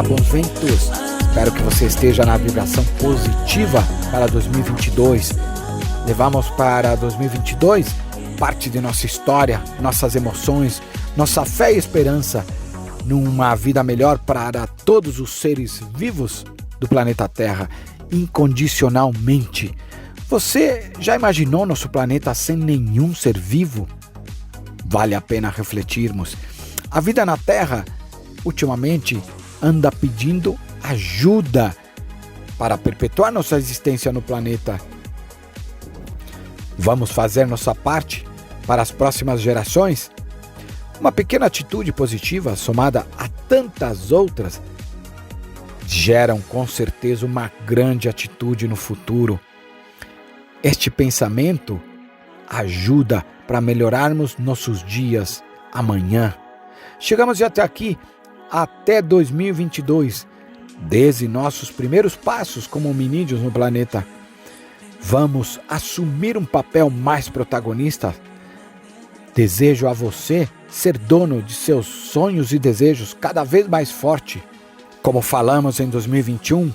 Olá, bons ventos. Espero que você esteja na vibração positiva para 2022. Levamos para 2022 parte de nossa história, nossas emoções, nossa fé e esperança numa vida melhor para todos os seres vivos do planeta Terra, incondicionalmente. Você já imaginou nosso planeta sem nenhum ser vivo? Vale a pena refletirmos. A vida na Terra, ultimamente, anda pedindo ajuda para perpetuar nossa existência no planeta. Vamos fazer nossa parte para as próximas gerações? Uma pequena atitude positiva, somada a tantas outras, geram com certeza uma grande atitude no futuro. Este pensamento ajuda para melhorarmos nossos dias amanhã. Chegamos já até aqui, até 2022, desde nossos primeiros passos como hominídeos no planeta. Vamos assumir um papel mais protagonista. Desejo a você ser dono de seus sonhos e desejos cada vez mais forte. Como falamos em 2021,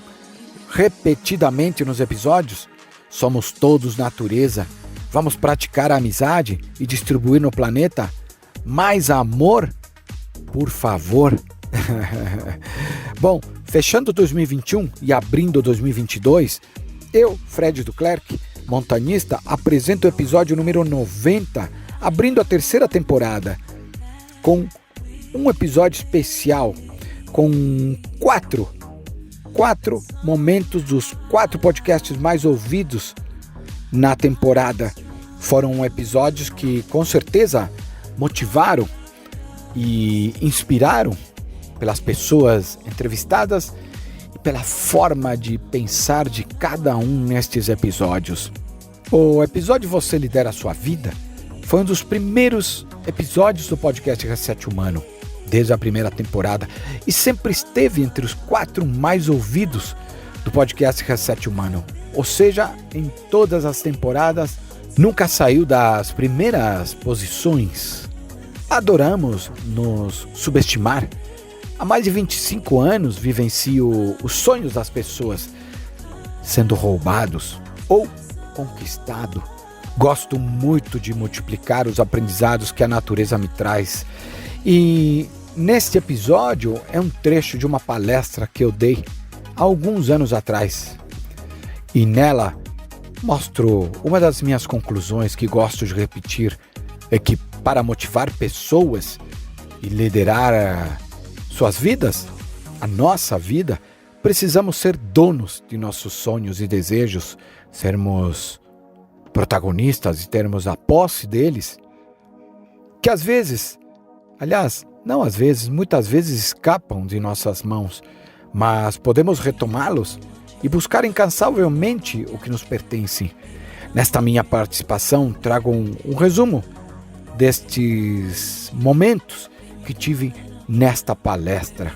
repetidamente nos episódios, somos todos natureza. Vamos praticar a amizade e distribuir no planeta mais amor, por favor. Bom, fechando 2021 e abrindo 2022, eu, Fred Duclerc, montanhista, apresento o episódio número 90, abrindo a terceira temporada, com um episódio especial, com quatro momentos dos 4 podcasts mais ouvidos na temporada. Foram episódios que com certeza motivaram e inspiraram pelas pessoas entrevistadas e pela forma de pensar de cada um nestes episódios. O episódio Você Lidera a Sua Vida foi um dos primeiros episódios do podcast Reset Humano, desde a primeira temporada, e sempre esteve entre os 4 mais ouvidos do podcast Reset Humano. Ou seja, em todas as temporadas, nunca saiu das primeiras posições. Adoramos nos subestimar. Há mais de 25 anos vivencio os sonhos das pessoas sendo roubados ou conquistados. Gosto muito de multiplicar os aprendizados que a natureza me traz. E neste episódio é um trecho de uma palestra que eu dei há alguns anos atrás. E nela mostro uma das minhas conclusões que gosto de repetir, é que para motivar pessoas e liderar suas vidas, a nossa vida, precisamos ser donos de nossos sonhos e desejos, sermos protagonistas e termos a posse deles, que às vezes, aliás, não às vezes, muitas vezes escapam de nossas mãos, mas podemos retomá-los e buscar incansavelmente o que nos pertence. Nesta minha participação, trago um resumo destes momentos que tive nesta palestra.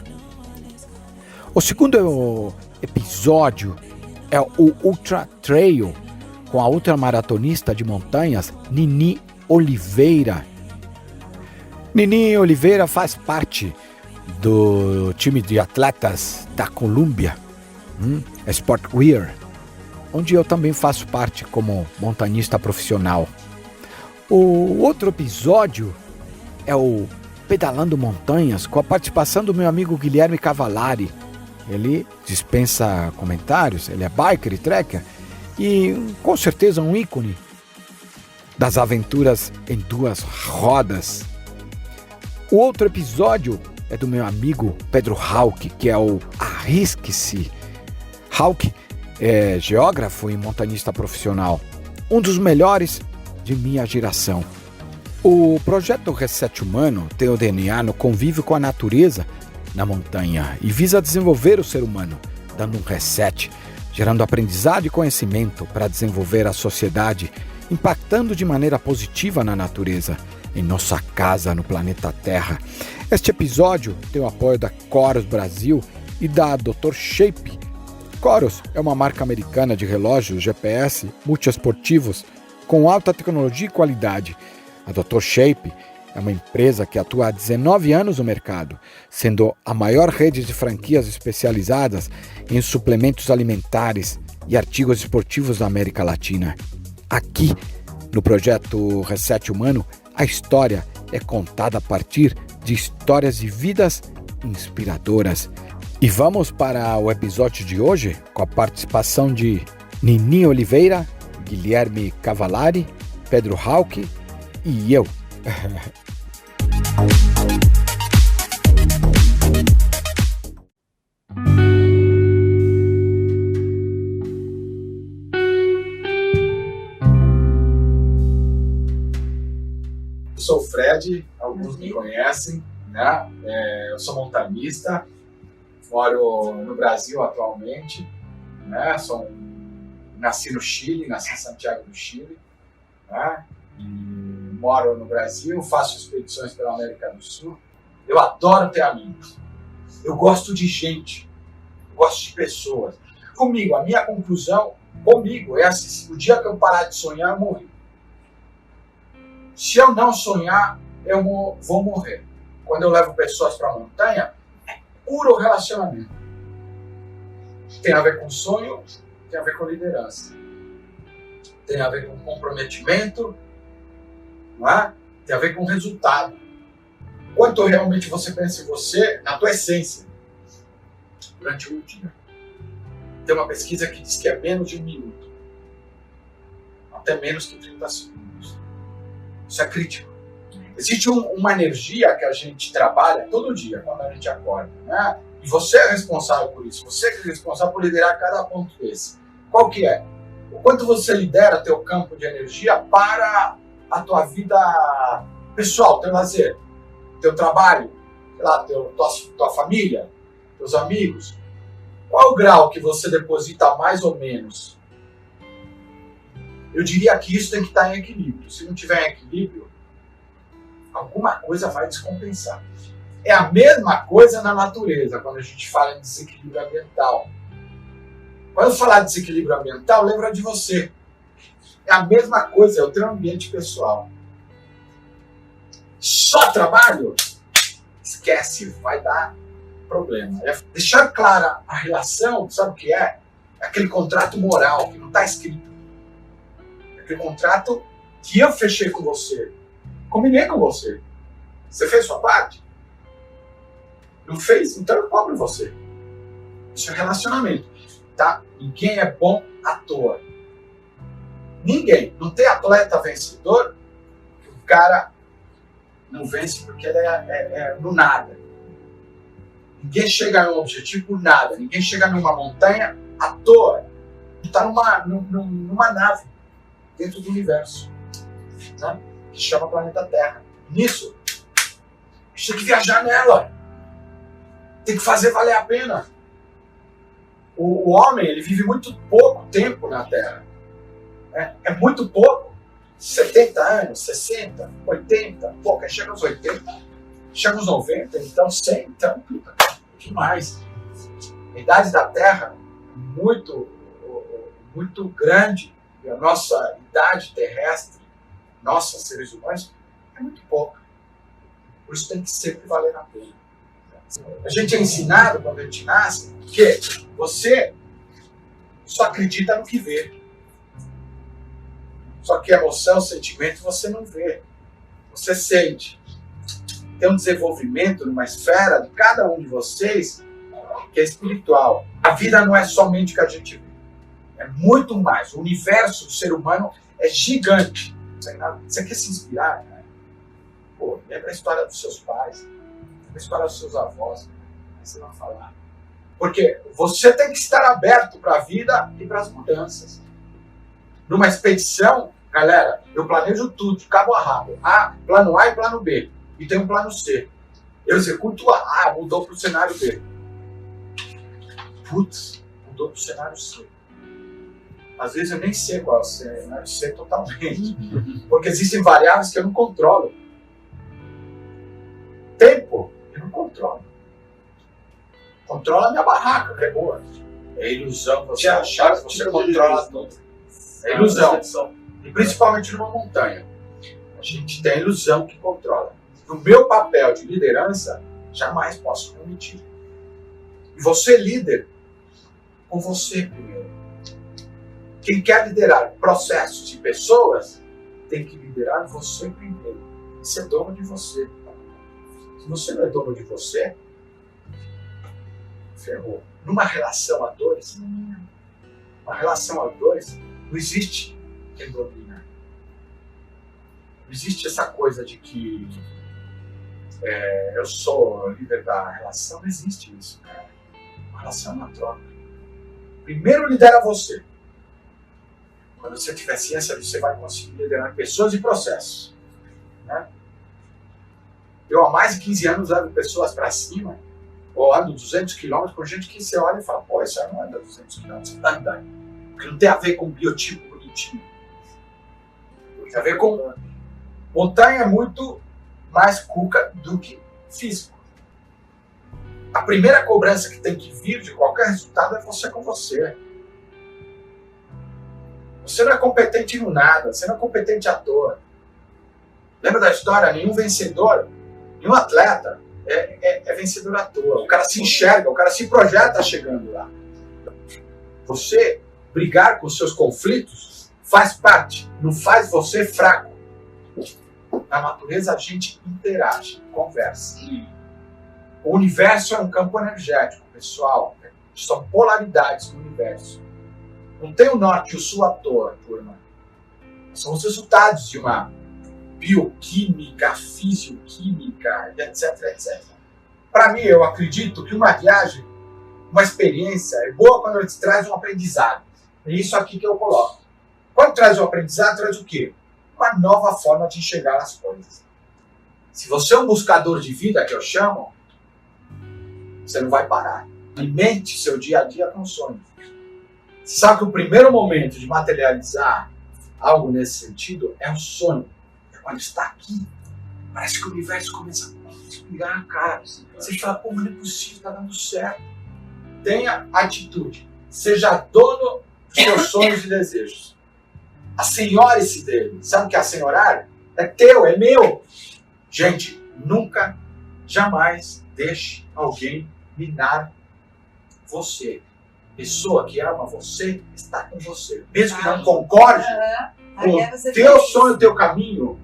O segundo episódio é o Ultra Trail, com a ultramaratonista de montanhas Nini Oliveira. Nini Oliveira faz parte do time de atletas da Colômbia, Sportwear, onde eu também faço parte como montanhista profissional. O outro episódio é o Pedalando Montanhas, com a participação do meu amigo Guilherme Cavallari. Ele dispensa comentários, ele é biker e trekker e com certeza um ícone das aventuras em 2 rodas. O outro episódio é do meu amigo Pedro Hauck, que é o Arrisque-se. Hauck é geógrafo e montanhista profissional, um dos melhores de minha geração. O projeto Reset Humano tem o DNA no convívio com a natureza na montanha e visa desenvolver o ser humano, dando um reset, gerando aprendizado e conhecimento para desenvolver a sociedade, impactando de maneira positiva na natureza, em nossa casa no planeta Terra. Este episódio tem o apoio da Coros Brasil e da Dr. Shape. Coros é uma marca americana de relógios GPS multiesportivos com alta tecnologia e qualidade. A Dr. Shape É uma empresa que atua há 19 anos no mercado, sendo a maior rede de franquias especializadas em suplementos alimentares e artigos esportivos da América Latina. Aqui, no projeto Reset Humano, a história é contada a partir de histórias de vidas inspiradoras. E vamos para o episódio de hoje com a participação de Nini Oliveira, Guilherme Cavallari, Pedro Hauck e eu. Eu sou o Fred, alguns me conhecem, né? Eu sou montanista, moro no Brasil atualmente, né? Nasci no Chile, nasci em Santiago do Chile, né? E moro no Brasil, faço expedições pela América do Sul. Eu adoro ter amigos, eu gosto de gente, eu gosto de pessoas. Comigo, a minha conclusão, é assim: o dia que eu parar de sonhar, eu morri. Se eu não sonhar, eu vou morrer. Quando eu levo pessoas para a montanha, é puro relacionamento. Tem a ver com sonho, tem a ver com liderança. Tem a ver com comprometimento, não é? Tem a ver com resultado. Quanto realmente você pensa em você, na tua essência, durante um dia. Tem uma pesquisa que diz que é menos de 1 minuto. Até menos que 30 segundos. Isso é crítico. Existe uma energia que a gente trabalha todo dia, quando a gente acorda, né? E você é responsável por isso. Você é responsável por liderar cada ponto desse. Qual que é? O quanto você lidera teu campo de energia para a tua vida pessoal, teu lazer, teu trabalho, sei lá, tua família, teus amigos. Qual o grau que você deposita mais ou menos? Eu diria que isso tem que estar em equilíbrio. Se não tiver em equilíbrio, alguma coisa vai descompensar. É a mesma coisa na natureza, quando a gente fala em desequilíbrio ambiental. Quando eu falar de desequilíbrio ambiental, lembra de você. É a mesma coisa, é o teu ambiente pessoal. Só trabalho? Esquece, vai dar problema. É deixar clara a relação, sabe o que é? É aquele contrato moral que não está escrito. Aquele contrato que eu fechei com você, combinei com você. Você fez sua parte? Não fez? Então eu cobro você. Isso é relacionamento, tá? Ninguém é bom à toa. Ninguém. Não tem atleta vencedor que o cara não vence porque ele é do nada. Ninguém chega a um objetivo por nada. Ninguém chega numa montanha à toa. Está numa nave dentro do universo, né? Que chama planeta Terra. Nisso, a gente tem que viajar nela. Tem que fazer valer a pena. O homem, ele vive muito pouco tempo na Terra. É muito pouco. 70 anos, 60, 80, pouco. Aí chega aos 80, chega aos 90, então 100, então, demais. A idade da Terra é muito grande. E a nossa idade terrestre, nós seres humanos, é muito pouca. Por isso tem que sempre valer a pena. A gente é ensinado, quando a gente nasce, que você só acredita no que vê. Só que emoção, sentimento, você não vê. Você sente. Tem um desenvolvimento numa esfera de cada um de vocês que é espiritual. A vida não é somente o que a gente vê. É muito mais. O universo do ser humano é gigante. Você quer se inspirar, né? Pô, lembra a história dos seus pais, lembra a história dos seus avós. Aí você vai falar. Porque você tem que estar aberto para a vida e para as mudanças. Numa expedição, galera, eu planejo tudo, de cabo a rabo. Plano A e plano B. E tem um plano C. Eu executo o A, mudou para o cenário B. Putz, mudou para o cenário C. Às vezes eu nem sei qual é o cenário C totalmente. Porque existem variáveis que eu não controlo. Tempo, eu não controlo. Controla a minha barraca, que é boa. É ilusão você achar que você controla tudo. É ilusão. E principalmente numa montanha. A gente tem a ilusão que controla. no meu papel de liderança, jamais posso me omitir. E você, líder, com você primeiro. Quem quer liderar processos e pessoas, tem que liderar você primeiro. E ser dono de você. Se você não é dono de você, ferrou. Numa relação a dois, não existe quem domina. Não existe essa coisa de que eu sou líder da relação. Não existe isso, cara. A relação é uma troca. Primeiro lidera você. Quando você tiver ciência, você vai conseguir liderar pessoas e processos. Né? Eu há mais de 15 anos levo pessoas para cima, ou ando 200 km com gente que você olha e fala, pô, isso aí não anda 200 km, você tá andando. Porque não tem a ver com biotipo bonitinho. Tem a ver com montanha muito mais cuca do que físico. A primeira cobrança que tem que vir de qualquer resultado é você com você. Você não é competente no nada, você não é competente à toa. Lembra da história? Nenhum vencedor, nenhum atleta é vencedor à toa. O cara se enxerga, o cara se projeta chegando lá. Você brigar com os seus conflitos faz parte, não faz você fraco. Na natureza a gente interage, conversa. O universo é um campo energético, pessoal. São polaridades no universo. Não tem o norte e o sul à toa, turma. São os resultados de uma bioquímica, fisioquímica, etc, etc. Para mim, eu acredito que uma viagem, uma experiência, é boa quando ela te traz um aprendizado. É isso aqui que eu coloco. Quando traz um aprendizado, traz o quê? Uma nova forma de enxergar as coisas. Se você é um buscador de vida, que eu chamo, você não vai parar. Alimente seu dia a dia com sonhos. Você sabe que o primeiro momento de materializar algo nesse sentido é o sonho. É quando está aqui. Parece que o universo começa a respirar, cara. Você fala, pô, não é possível, está dando certo. Tenha atitude. Seja dono dos seus sonhos e desejos. Assenhore-se dele. Sabe o que é assenhorar? É teu, é meu. Gente, nunca, jamais deixe alguém minar você. Pessoa que ama você está com você. Mesmo que não concorde com o teu sonho, o teu caminho,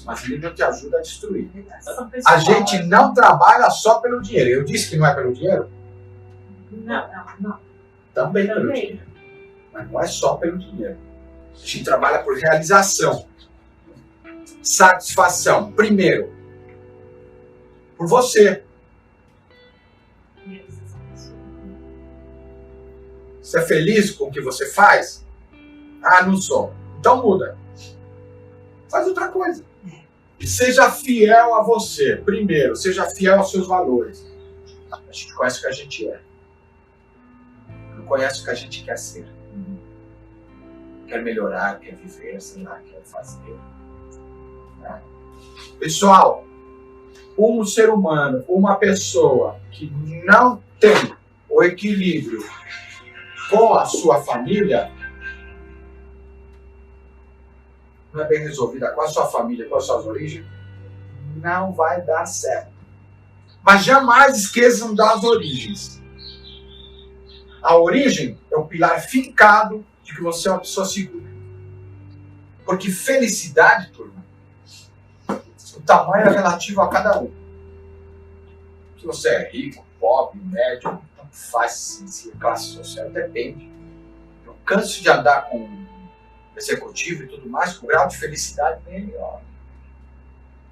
mas ele não te ajuda a destruir. A gente não trabalha só pelo dinheiro. Eu disse que não é pelo dinheiro? Não. Também pelo dinheiro. Mas não é só pelo dinheiro. A gente trabalha por realização. Satisfação. Primeiro, por você. Você é feliz com o que você faz? Ah, não sou. Então muda. Faz outra coisa. E seja fiel a você. Primeiro, seja fiel aos seus valores. A gente conhece o que a gente é. Não conhece o que a gente quer ser. Quer melhorar, quer viver, sei lá, quer fazer. Né? Pessoal, um ser humano, uma pessoa que não tem o equilíbrio com a sua família, não é bem resolvida com a sua família, com as suas origens, não vai dar certo. Mas jamais esqueçam das origens. A origem é um pilar fincado de que você é uma pessoa segura. Porque felicidade, turma, o tamanho é relativo a cada um. Se você é rico, pobre, médio, não faz se classe social, depende. Eu canso de andar com executivo e tudo mais, com grau de felicidade bem melhor.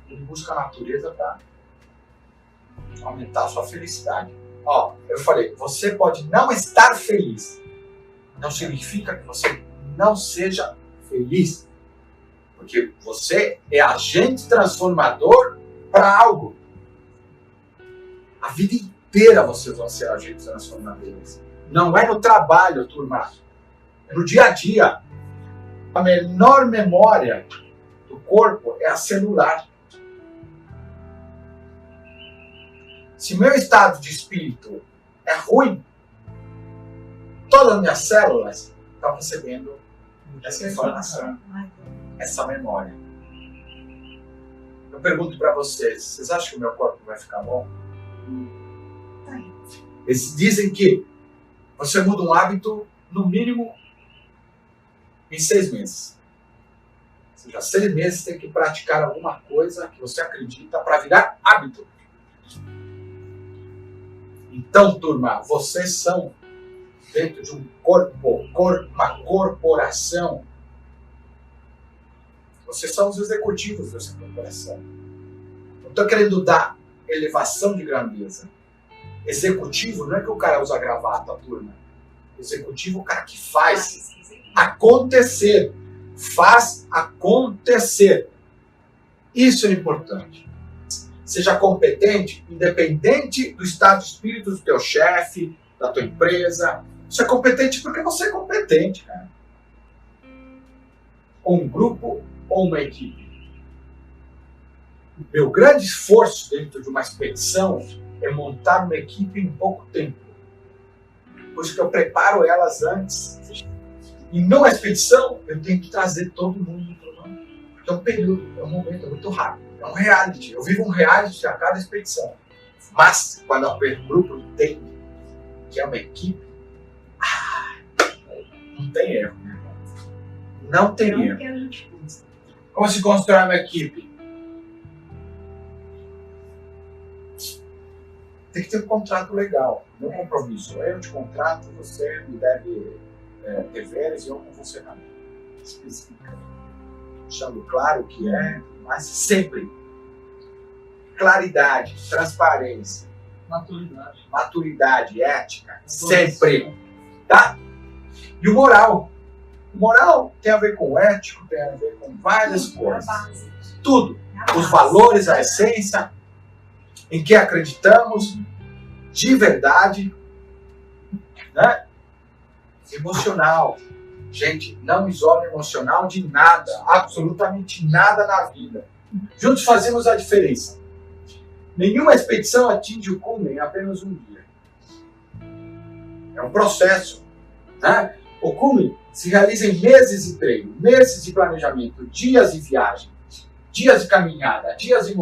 Ele busca a natureza para aumentar a sua felicidade. Ó, eu falei, você pode não estar feliz. Não significa que você não seja feliz. Porque você é agente transformador para algo. A vida inteira você vai ser agente transformador. Não é no trabalho, turma. É no dia a dia. A menor memória do corpo é a celular. Se meu estado de espírito é ruim, todas as minhas células estão recebendo essa informação, essa memória. Eu pergunto para vocês acham que o meu corpo vai ficar bom? Eles dizem que você muda um hábito, no mínimo, em 6 meses. Ou seja, 6 meses tem que praticar alguma coisa que você acredita para virar hábito. Então, turma, vocês são dentro de um corpo, uma corporação. Vocês são os executivos dessa corporação. Não estou querendo dar elevação de grandeza. Executivo não é que o cara usa gravata, turma. Executivo é o cara que faz acontecer. Faz acontecer. Isso é importante. Seja competente, independente do estado de espírito do teu chefe, da tua empresa. Você é competente porque você é competente, cara. Ou um grupo ou uma equipe. Meu grande esforço dentro de uma expedição é montar uma equipe em pouco tempo. Por isso que eu preparo elas antes. E numa expedição, eu tenho que trazer todo mundo para o mundo. Porque é um período, é um momento, é muito rápido. É um reality. Eu vivo um reality a cada expedição. Mas, quando o grupo entende que é uma equipe, não tem erro, meu irmão. Não tem erro. Como se constrói uma equipe? Tem que ter um contrato legal, não um compromisso. Eu te contrato, você me deve deveres e eu com você também. Especifica. Deixando claro o que é, mas sempre. Claridade, transparência. Maturidade, ética. Sempre. Tá? E o moral. O moral tem a ver com o ético, tem a ver com várias coisas. Tudo. Os valores, a essência, em que acreditamos de verdade, né? Emocional. Gente, não isola emocional de nada, absolutamente nada na vida. Juntos fazemos a diferença. Nenhuma expedição atinge o cume em apenas um dia. É um processo, né? O cume se realiza em meses de treino, meses de planejamento, dias de viagem, dias de caminhada, dias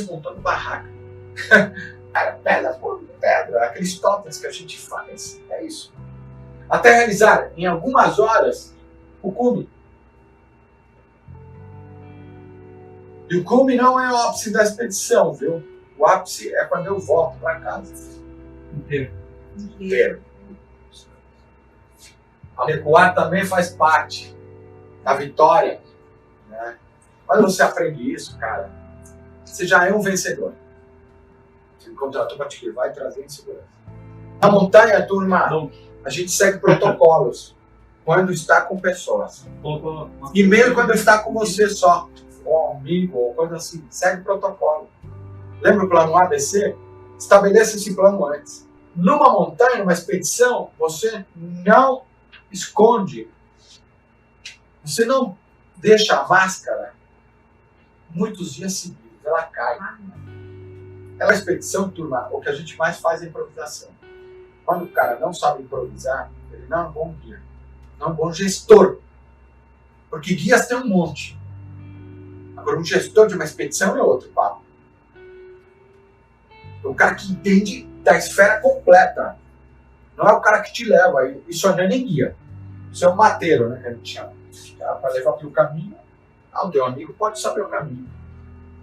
montando barraca. Cara, pedra por pedra, aqueles totens que a gente faz, é isso. Até realizar em algumas horas o cume. E o cume não é o ápice da expedição, viu? O ápice é quando eu volto para casa. Inteiro. A recuar também faz parte da vitória, né? Quando você aprende isso, cara, você já é um vencedor. Você contratou para te levar e trazer em segurança. Na montanha, turma, a gente segue protocolos quando está com pessoas. E mesmo quando está com você só, ou amigo, ou coisa assim, segue protocolo. Lembra o plano ABC? Estabeleça esse plano antes. Numa montanha, numa expedição, você não esconde. Você não deixa a máscara muitos dias seguidos. Ela cai. Aquela expedição, turma, o que a gente mais faz é improvisação. Quando o cara não sabe improvisar, ele não é um bom guia. Não é um bom gestor. Porque guias tem um monte. Agora, um gestor de uma expedição é outro papo. É o cara que entende da esfera completa. Não é o cara que te leva. Isso não é nem guia. Isso é um mateiro, né, que a gente chama. Para levar pelo caminho, o teu amigo pode saber o caminho.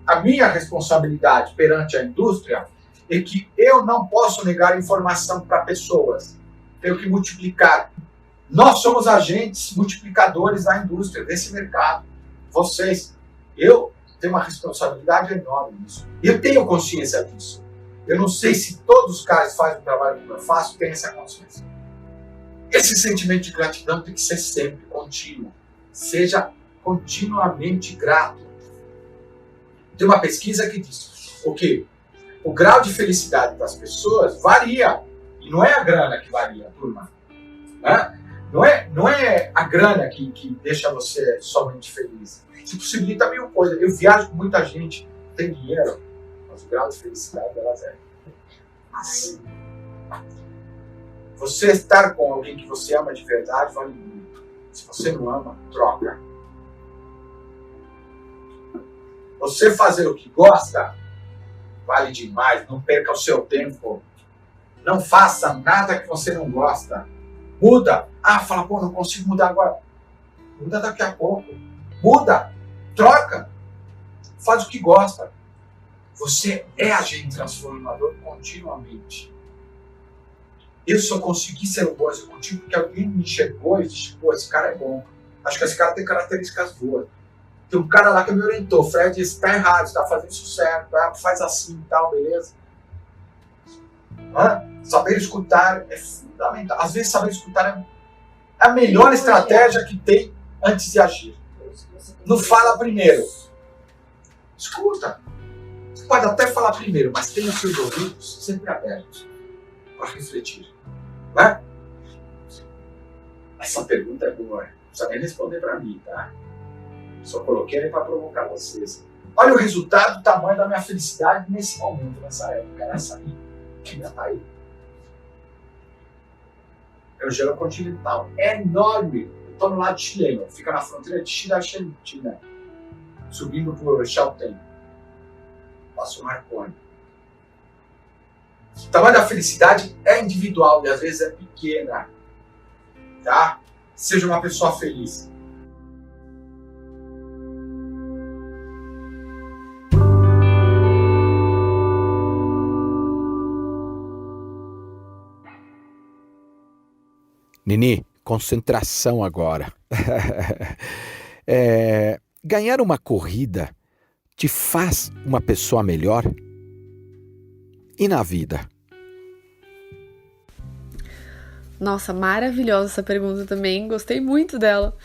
A minha responsabilidade perante a indústria é que eu não posso negar informação para pessoas. Tenho que multiplicar. Nós somos agentes multiplicadores da indústria, desse mercado. Vocês. Eu tenho uma responsabilidade enorme nisso. Eu tenho consciência disso. Eu não sei se todos os caras que fazem o trabalho que eu faço têm essa consciência. Esse sentimento de gratidão tem que ser sempre contínuo. Seja continuamente grato. Tem uma pesquisa que diz que o grau de felicidade das pessoas varia. E não é a grana que varia, turma. Né? Não é a grana que deixa você somente feliz. Isso possibilita mil coisas. Eu viajo com muita gente, tem dinheiro, mas o grau de felicidade delas é assim. Você estar com alguém que você ama de verdade vale muito. Se você não ama, troca. Você fazer o que gosta vale demais. Não perca o seu tempo. Não faça nada que você não gosta. Muda. Fala, pô, não consigo mudar agora. Muda daqui a pouco. Muda. Troca. Faz o que gosta. Você é agente transformador continuamente. Eu só consegui ser um bom executivo porque alguém me enxergou e disse, pô, esse cara é bom. Acho que esse cara tem características boas. Tem um cara lá que me orientou, Fred, isso tá errado, você tá fazendo isso certo, faz assim e tal, beleza? Saber escutar é fundamental. Às vezes saber escutar é a melhor estratégia que tem antes de agir. Não fala primeiro. Escuta. Você pode até falar primeiro, mas tenha os seus ouvidos sempre abertos para refletir. Não é? Essa pergunta é boa. Não precisa nem responder para mim, tá? Só coloquei ele para provocar vocês. Olha o resultado, o tamanho da minha felicidade nesse momento, nessa época. Essa aí, que já tá aí. É o gelo continental. É enorme. Eu estou no lado chileno. Fica na fronteira de Chile e Argentina. Subindo por Chaltén. Passo o Marconi. O tamanho da felicidade é individual e às vezes é pequena. Tá? Seja uma pessoa feliz. Nini, concentração agora. Ganhar uma corrida te faz uma pessoa melhor? E na vida? Nossa, maravilhosa essa pergunta também. Gostei muito dela.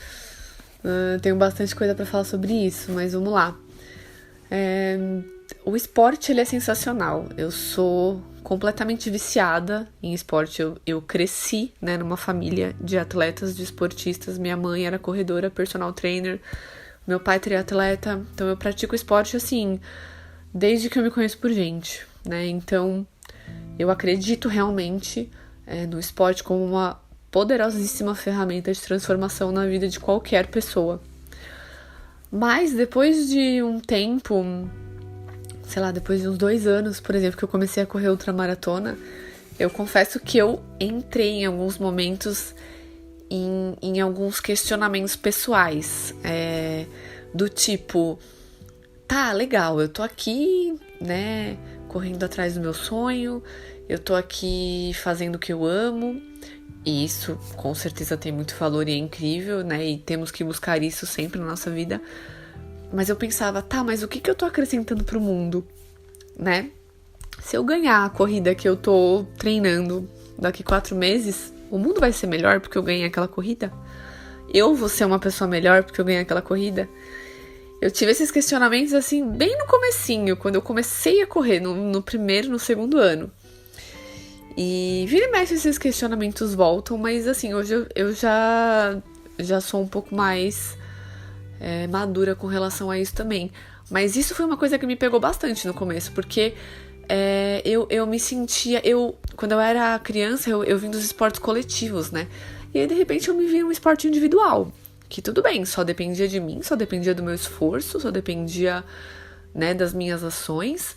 Tenho bastante coisa para falar sobre isso, mas vamos lá. O esporte, ele é sensacional. Eu sou completamente viciada em esporte. Eu cresci, né, numa família de atletas, de esportistas. Minha mãe era corredora, personal trainer. Meu pai é triatleta. Então eu pratico esporte assim, desde que eu me conheço por gente, né? Então eu acredito realmente no esporte como uma poderosíssima ferramenta de transformação na vida de qualquer pessoa. Mas depois de um tempo, sei lá, depois de uns 2 anos, por exemplo, que eu comecei a correr ultramaratona, eu confesso que eu entrei em alguns momentos em alguns questionamentos pessoais, do tipo, tá, legal, eu tô aqui, né, correndo atrás do meu sonho, eu tô aqui fazendo o que eu amo, e isso com certeza tem muito valor e é incrível, né, e temos que buscar isso sempre na nossa vida. Mas eu pensava, tá, mas o que eu tô acrescentando pro mundo, né? Se eu ganhar a corrida que eu tô treinando daqui 4 meses, o mundo vai ser melhor porque eu ganhei aquela corrida? Eu vou ser uma pessoa melhor porque eu ganhei aquela corrida? Eu tive esses questionamentos, assim, bem no comecinho, quando eu comecei a correr, no primeiro, no segundo ano. E vira e mexe esses questionamentos voltam, mas assim, hoje eu já sou um pouco mais madura com relação a isso também. Mas isso foi uma coisa que me pegou bastante no começo, porque eu me sentia... Quando eu era criança, eu vim dos esportes coletivos, né? E aí, de repente, eu me vi num esporte individual. Que tudo bem, só dependia de mim, só dependia do meu esforço, só dependia, né, das minhas ações.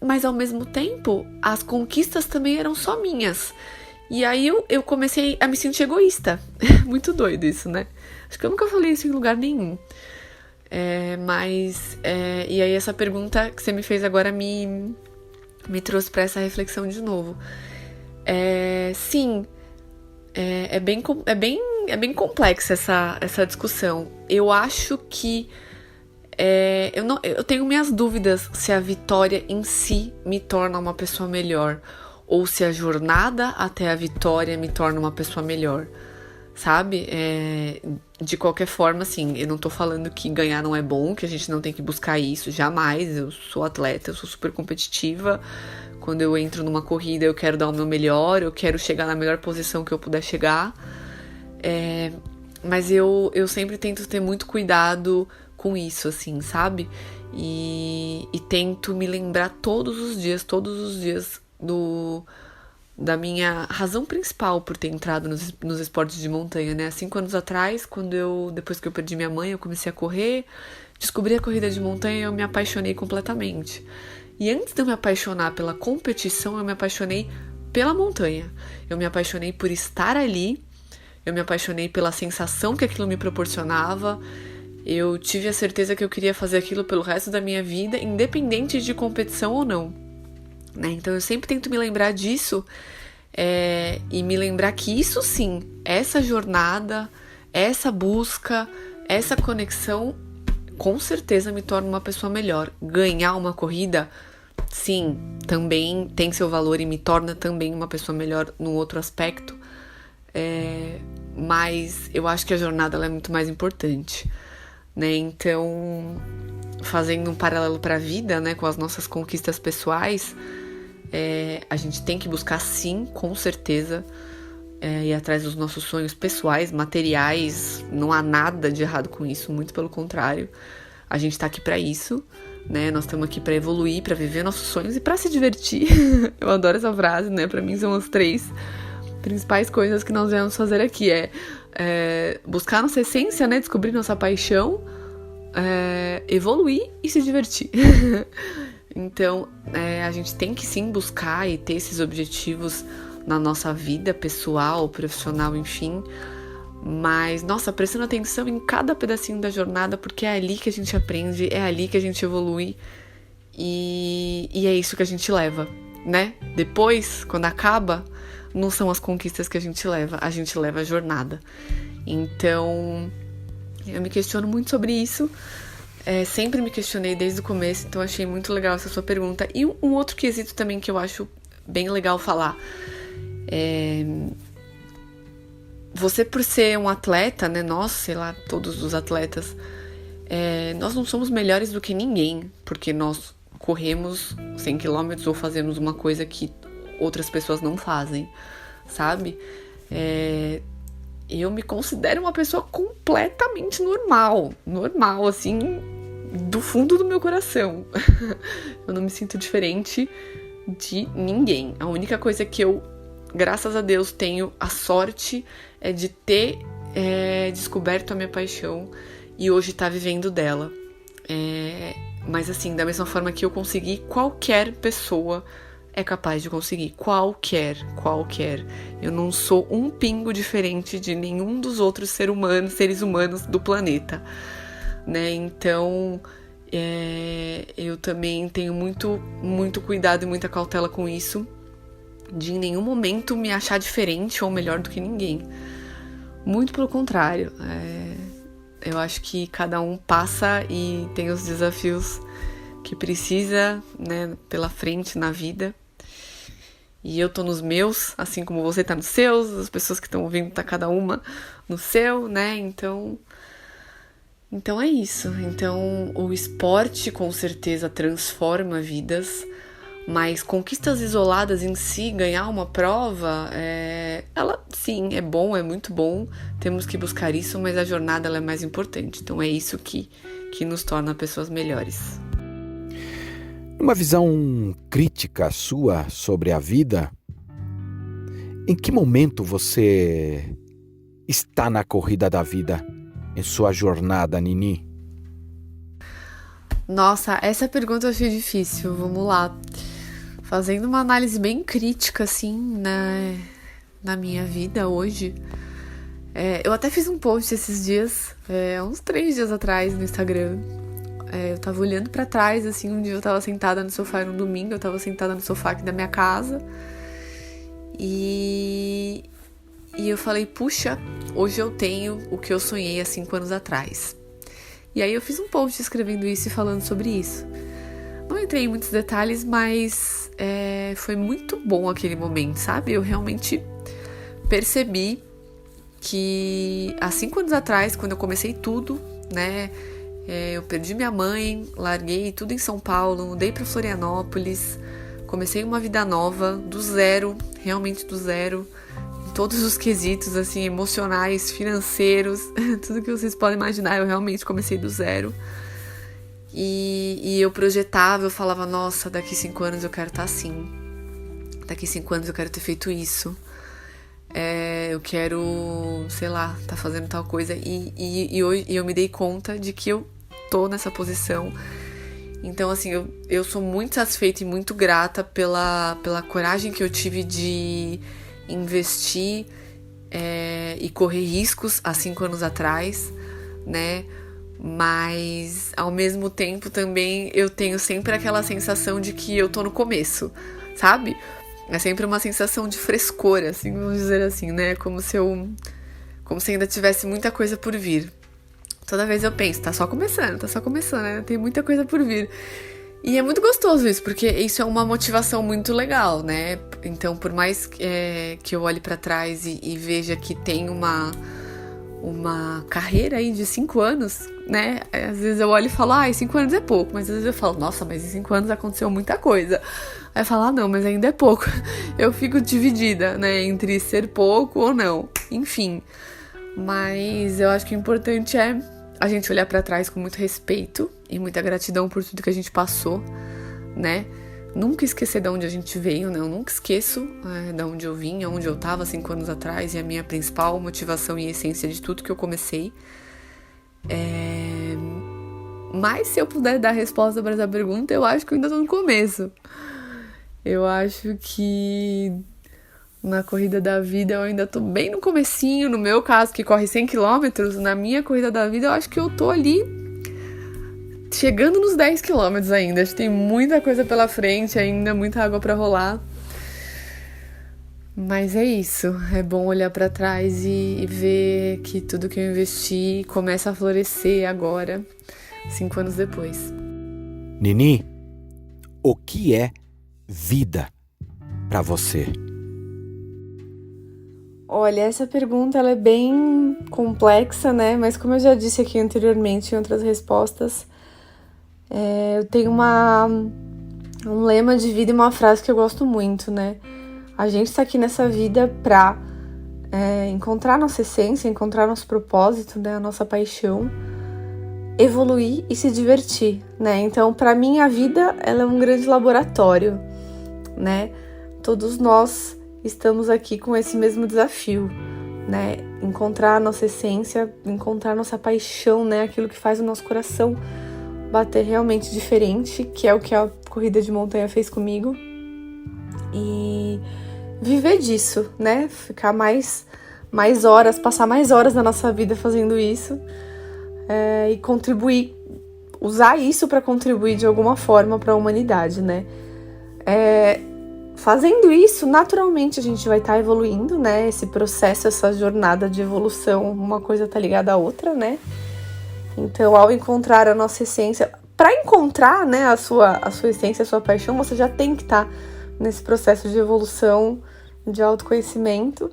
Mas, ao mesmo tempo, as conquistas também eram só minhas. E aí, eu comecei a me sentir egoísta. Muito doido isso, né? Acho que eu nunca falei isso em lugar nenhum. E aí essa pergunta que você me fez agora me trouxe para essa reflexão de novo. Sim, é bem complexa essa discussão. Eu acho que eu tenho minhas dúvidas se a vitória em si me torna uma pessoa melhor ou se a jornada até a vitória me torna uma pessoa melhor. Sabe? De qualquer forma, assim, eu não tô falando que ganhar não é bom, que a gente não tem que buscar isso, jamais. Eu sou atleta, eu sou super competitiva. Quando eu entro numa corrida, eu quero dar o meu melhor, eu quero chegar na melhor posição que eu puder chegar. Mas eu sempre tento ter muito cuidado com isso, assim, sabe? E tento me lembrar todos os dias da minha razão principal por ter entrado nos esportes de montanha, né? Há 5 anos atrás, depois que eu perdi minha mãe, eu comecei a correr, descobri a corrida de montanha e eu me apaixonei completamente. E antes de eu me apaixonar pela competição, eu me apaixonei pela montanha. Eu me apaixonei por estar ali, eu me apaixonei pela sensação que aquilo me proporcionava. Eu tive a certeza que eu queria fazer aquilo pelo resto da minha vida, independente de competição ou não, né? Então eu sempre tento me lembrar disso, e me lembrar que isso sim, essa jornada, essa busca, essa conexão, com certeza me torna uma pessoa melhor. Ganhar uma corrida, sim, também tem seu valor e me torna também uma pessoa melhor no outro aspecto, mas eu acho que a jornada ela é muito mais importante, né? Então, fazendo um paralelo para a vida, né, com as nossas conquistas pessoais, a gente tem que buscar sim, com certeza, ir atrás dos nossos sonhos pessoais, materiais. Não há nada de errado com isso, muito pelo contrário. A gente tá aqui para isso, né? Nós estamos aqui para evoluir, para viver nossos sonhos e para se divertir. Eu adoro essa frase, né? Para mim são as 3 principais coisas que nós viemos fazer aqui. Buscar nossa essência, né? Descobrir nossa paixão, evoluir e se divertir. Então, a gente tem que sim buscar e ter esses objetivos na nossa vida pessoal, profissional, enfim. Mas, nossa, prestando atenção em cada pedacinho da jornada, porque é ali que a gente aprende, é ali que a gente evolui. E é isso que a gente leva, né? Depois, quando acaba, não são as conquistas que a gente leva a jornada. Então, eu me questiono muito sobre isso. Sempre me questionei desde o começo, então achei muito legal essa sua pergunta. E um outro quesito também que eu acho bem legal falar. Você, por ser um atleta, né? Nós, sei lá, todos os atletas, nós não somos melhores do que ninguém, porque nós corremos 100 km ou fazemos uma coisa que outras pessoas não fazem, sabe? Eu me considero uma pessoa completamente normal, assim, do fundo do meu coração. Eu não me sinto diferente de ninguém. A única coisa que eu, graças a Deus, tenho a sorte de ter descoberto a minha paixão e hoje estar vivendo dela. Mas assim, da mesma forma que eu consegui, qualquer pessoa é capaz de conseguir. Qualquer. Eu não sou um pingo diferente de nenhum dos outros seres humanos do planeta, né? Então, eu também tenho muito cuidado e muita cautela com isso, de em nenhum momento me achar diferente ou melhor do que ninguém. Muito pelo contrário. Eu acho que cada um passa e tem os desafios que precisa, né, pela frente na vida. E eu tô nos meus, assim como você tá nos seus, as pessoas que estão ouvindo tá cada uma no seu, né? Então é isso. Então o esporte com certeza transforma vidas, mas conquistas isoladas em si, ganhar uma prova, ela sim, é bom, é muito bom, temos que buscar isso, mas a jornada ela é mais importante. Então é isso que nos torna pessoas melhores. Uma visão crítica sua sobre a vida, em que momento você está na corrida da vida, em sua jornada, Nini? Nossa, essa pergunta eu achei difícil, vamos lá. Fazendo uma análise bem crítica, assim, na minha vida hoje, eu até fiz um post esses dias, uns 3 dias atrás no Instagram. Eu tava olhando pra trás, assim, um dia eu tava sentada no sofá, era um domingo, eu tava sentada no sofá aqui da minha casa. E eu falei, puxa, hoje eu tenho o que eu sonhei há 5 anos atrás. E aí eu fiz um post escrevendo isso e falando sobre isso. Não entrei em muitos detalhes, mas foi muito bom aquele momento, sabe? Eu realmente percebi que há 5 anos atrás, quando eu comecei tudo, né? Eu perdi minha mãe, larguei tudo em São Paulo, mudei para Florianópolis, comecei uma vida nova, do zero, realmente do zero, em todos os quesitos, assim, emocionais, financeiros, tudo que vocês podem imaginar, eu realmente comecei do zero. E eu projetava, eu falava, nossa, daqui 5 anos eu quero estar assim, daqui 5 anos eu quero ter feito isso. Eu quero, sei lá, tá fazendo tal coisa. E hoje eu me dei conta de que eu tô nessa posição. Então, assim, eu sou muito satisfeita e muito grata pela coragem que eu tive de investir e correr riscos há 5 anos atrás, né? Mas, ao mesmo tempo, também eu tenho sempre aquela sensação de que eu tô no começo, sabe? É sempre uma sensação de frescor, assim, vamos dizer assim, né? Como se ainda tivesse muita coisa por vir. Toda vez eu penso, tá só começando, né? Tem muita coisa por vir. E é muito gostoso isso, porque isso é uma motivação muito legal, né? Então, por mais que eu olhe pra trás e veja que tem uma carreira aí de 5 anos, né? Às vezes eu olho e falo, 5 anos é pouco. Mas às vezes eu falo, nossa, mas em 5 anos aconteceu muita coisa. Aí eu falo, não, mas ainda é pouco. Eu fico dividida, né? Entre ser pouco ou não. Enfim. Mas eu acho que o importante é a gente olhar pra trás com muito respeito e muita gratidão por tudo que a gente passou, né? Nunca esquecer de onde a gente veio, né? Eu nunca esqueço de onde eu vim, onde eu tava 5 anos atrás, e a minha principal motivação e essência de tudo que eu comecei. Mas se eu puder dar resposta para essa pergunta, eu acho que eu ainda tô no começo. Eu acho que na corrida da vida eu ainda tô bem no comecinho. No meu caso, que corre 100 km, na minha corrida da vida eu acho que eu tô ali chegando nos 10 km ainda. Acho que tem muita coisa pela frente ainda, muita água pra rolar. Mas é isso, é bom olhar pra trás e ver que tudo que eu investi começa a florescer agora, 5 anos depois. Nini, o que é vida pra você? Olha, essa pergunta ela é bem complexa, né? Mas como eu já disse aqui anteriormente em outras respostas, eu tenho um lema de vida e uma frase que eu gosto muito, né? A gente tá aqui nessa vida pra encontrar nossa essência, encontrar nosso propósito, né? A nossa paixão, evoluir e se divertir, né? Então, pra mim, a vida ela é um grande laboratório, né? Todos nós estamos aqui com esse mesmo desafio, né? Encontrar a nossa essência, encontrar nossa paixão, né? Aquilo que faz o nosso coração bater realmente diferente, que é o que a corrida de montanha fez comigo. E viver disso, né? Ficar mais horas, passar mais horas da nossa vida fazendo isso, e contribuir, usar isso para contribuir de alguma forma para a humanidade, né? Fazendo isso, naturalmente a gente vai estar evoluindo, né? Esse processo, essa jornada de evolução, uma coisa tá ligada à outra, né? Então, ao encontrar a nossa essência, para encontrar, né, a sua essência, a sua paixão, você já tem que estar nesse processo de evolução, de autoconhecimento.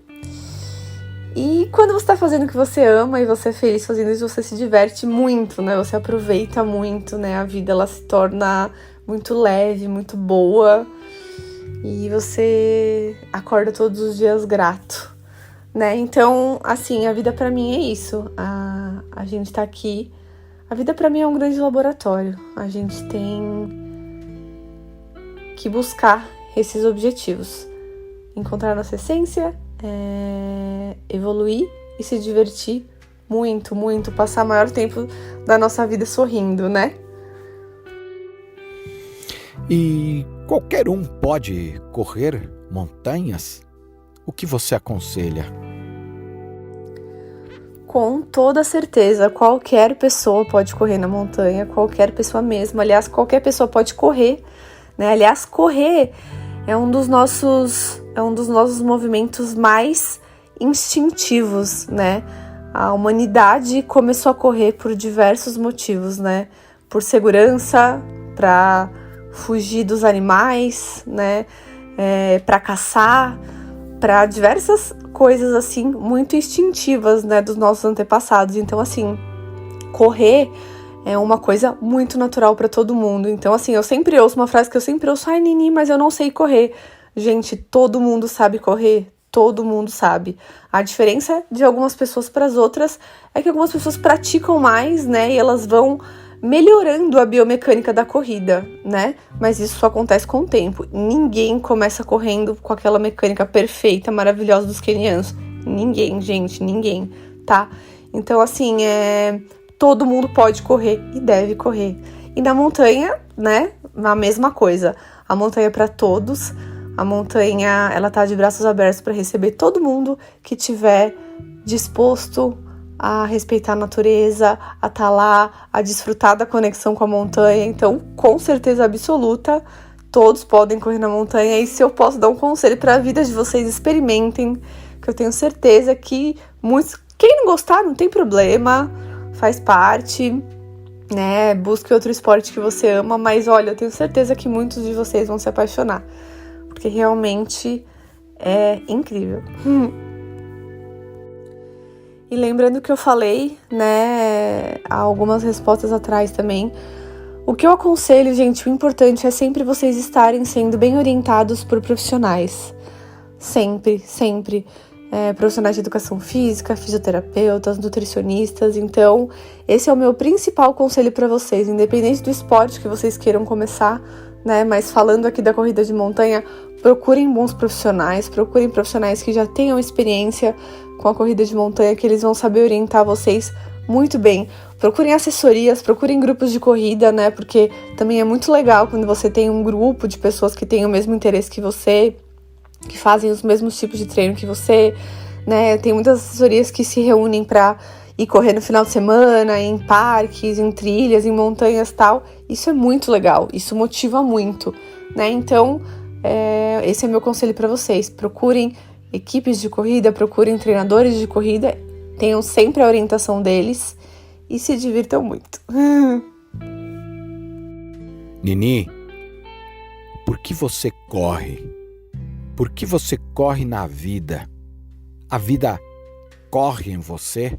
E quando você está fazendo o que você ama e você é feliz fazendo isso, você se diverte muito, né? Você aproveita muito, né? A vida ela se torna muito leve, muito boa. E você acorda todos os dias grato, né? Então, assim, a vida pra mim é isso. A gente tá aqui. A vida pra mim é um grande laboratório. A gente tem que buscar esses objetivos. Encontrar nossa essência, evoluir e se divertir muito, muito. Passar o maior tempo da nossa vida sorrindo, né? E qualquer um pode correr montanhas? O que você aconselha? Com toda certeza, qualquer pessoa pode correr na montanha, qualquer pessoa mesmo. Aliás, qualquer pessoa pode correr, né? Aliás, correr é um dos nossos movimentos mais instintivos, né? A humanidade começou a correr por diversos motivos, né? Por segurança, para fugir dos animais, né? Para caçar, para diversas coisas assim muito instintivas, né, dos nossos antepassados. Então, assim, correr é uma coisa muito natural para todo mundo. Então, assim, eu sempre ouço uma frase que eu sempre ouço: ai, Nini, mas eu não sei correr. Gente, todo mundo sabe correr. Todo mundo sabe. A diferença de algumas pessoas para as outras é que algumas pessoas praticam mais, né, e elas vão melhorando a biomecânica da corrida, né? Mas isso só acontece com o tempo. Ninguém começa correndo com aquela mecânica perfeita, maravilhosa dos quenianos. Ninguém, gente, ninguém, tá? Então, assim, todo mundo pode correr e deve correr. E na montanha, né, a mesma coisa. A montanha é para todos. A montanha, ela tá de braços abertos para receber todo mundo que tiver disposto a respeitar a natureza, a estar lá, a desfrutar da conexão com a montanha. Então, com certeza absoluta, todos podem correr na montanha. E se eu posso dar um conselho para a vida de vocês, experimentem, que eu tenho certeza que muitos... Quem não gostar, não tem problema, faz parte, né? Busque outro esporte que você ama, mas olha, eu tenho certeza que muitos de vocês vão se apaixonar, porque realmente é incrível. E lembrando que eu falei, né, há algumas respostas atrás também, o que eu aconselho, gente, o importante é sempre vocês estarem sendo bem orientados por profissionais. Sempre. Profissionais de educação física, fisioterapeutas, nutricionistas. Então, esse é o meu principal conselho para vocês, independente do esporte que vocês queiram começar, né? Mas falando aqui da corrida de montanha, procurem bons profissionais, procurem profissionais que já tenham experiência com a corrida de montanha, que eles vão saber orientar vocês muito bem. Procurem assessorias, procurem grupos de corrida, né? Porque também é muito legal quando você tem um grupo de pessoas que têm o mesmo interesse que você, que fazem os mesmos tipos de treino que você, né? Tem muitas assessorias que se reúnem para ir correr no final de semana, em parques, em trilhas, em montanhas e tal. Isso é muito legal, isso motiva muito, né? Então, esse é meu conselho para vocês. Procurem equipes de corrida, procurem treinadores de corrida, tenham sempre a orientação deles e se divirtam muito. Nini, por que você corre? Por que você corre na vida? A vida corre em você?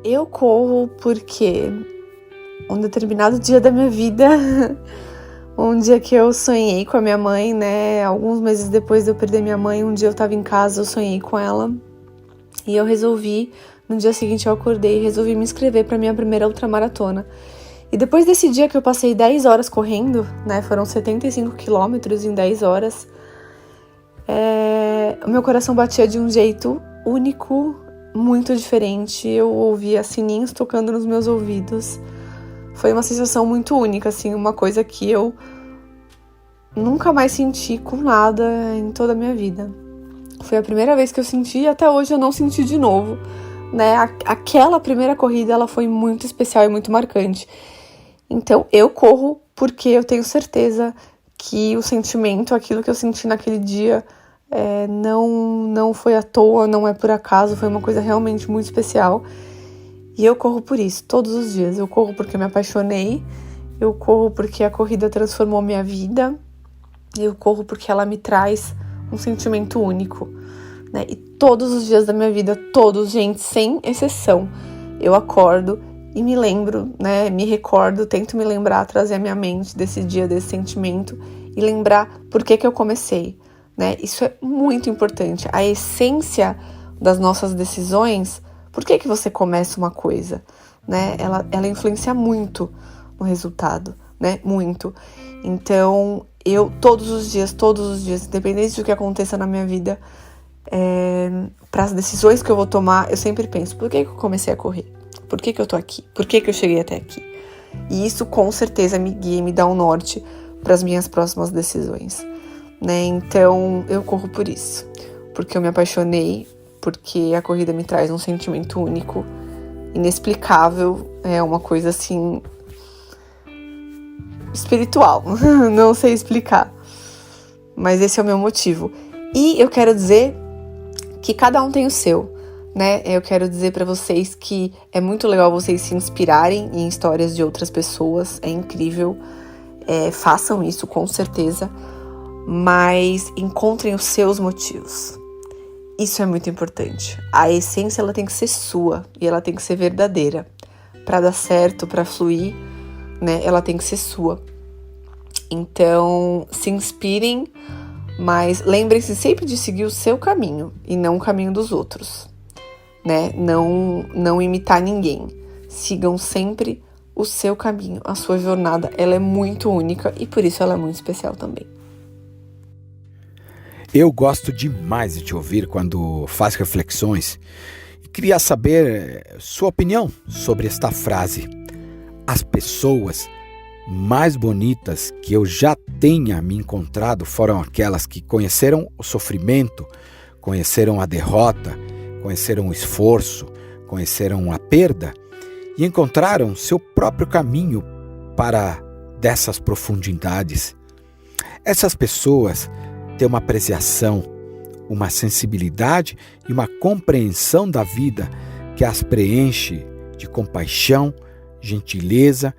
Eu corro porque um determinado dia da minha vida, um dia que eu sonhei com a minha mãe, né? Alguns meses depois de eu perder minha mãe, um dia eu tava em casa, eu sonhei com ela. E eu resolvi, no dia seguinte eu acordei e resolvi me inscrever para minha primeira ultramaratona. E depois desse dia que eu passei 10 horas correndo, né, foram 75 quilômetros em 10 horas, o meu coração batia de um jeito único, muito diferente. Eu ouvia sininhos tocando nos meus ouvidos. Foi uma sensação muito única, assim, uma coisa que eu nunca mais senti com nada em toda a minha vida. Foi a primeira vez que eu senti e até hoje eu não senti de novo, né? Aquela primeira corrida, ela foi muito especial e muito marcante. Então, eu corro porque eu tenho certeza que o sentimento, aquilo que eu senti naquele dia, não foi à toa, não é por acaso, foi uma coisa realmente muito especial. E eu corro por isso, todos os dias. Eu corro porque eu me apaixonei, eu corro porque a corrida transformou minha vida, eu corro porque ela me traz um sentimento único, né? E todos os dias da minha vida, todos, gente, sem exceção, eu acordo e me lembro, né, me recordo, tento me lembrar, trazer a minha mente desse dia, desse sentimento e lembrar por que eu comecei, né? Isso é muito importante. A essência das nossas decisões, por que você começa uma coisa, né? Ela influencia muito no resultado, né? Muito. Então, eu todos os dias, independente do que aconteça na minha vida, para as decisões que eu vou tomar, eu sempre penso, por que eu comecei a correr? Por que eu tô aqui? Por que eu cheguei até aqui? E isso com certeza me guia e me dá um norte para as minhas próximas decisões, né? Então eu corro por isso, porque eu me apaixonei, porque a corrida me traz um sentimento único, inexplicável, é uma coisa assim espiritual, não sei explicar, mas esse é o meu motivo. E eu quero dizer que cada um tem o seu, né? Eu quero dizer para vocês que é muito legal vocês se inspirarem em histórias de outras pessoas, é incrível, façam isso com certeza, mas encontrem os seus motivos. Isso é muito importante. A essência, ela tem que ser sua e ela tem que ser verdadeira. Para dar certo, para fluir, né? Ela tem que ser sua. Então, se inspirem, mas lembrem-se sempre de seguir o seu caminho e não o caminho dos outros, né? Não imitar ninguém. Sigam sempre o seu caminho, a sua jornada. Ela é muito única e por isso ela é muito especial também. Eu gosto demais de te ouvir quando faz reflexões e queria saber sua opinião sobre esta frase. As pessoas mais bonitas que eu já tenha me encontrado foram aquelas que conheceram o sofrimento, conheceram a derrota, conheceram o esforço, conheceram a perda e encontraram seu próprio caminho para dessas profundidades. Essas pessoas têm uma apreciação, uma sensibilidade e uma compreensão da vida que as preenche de compaixão, gentileza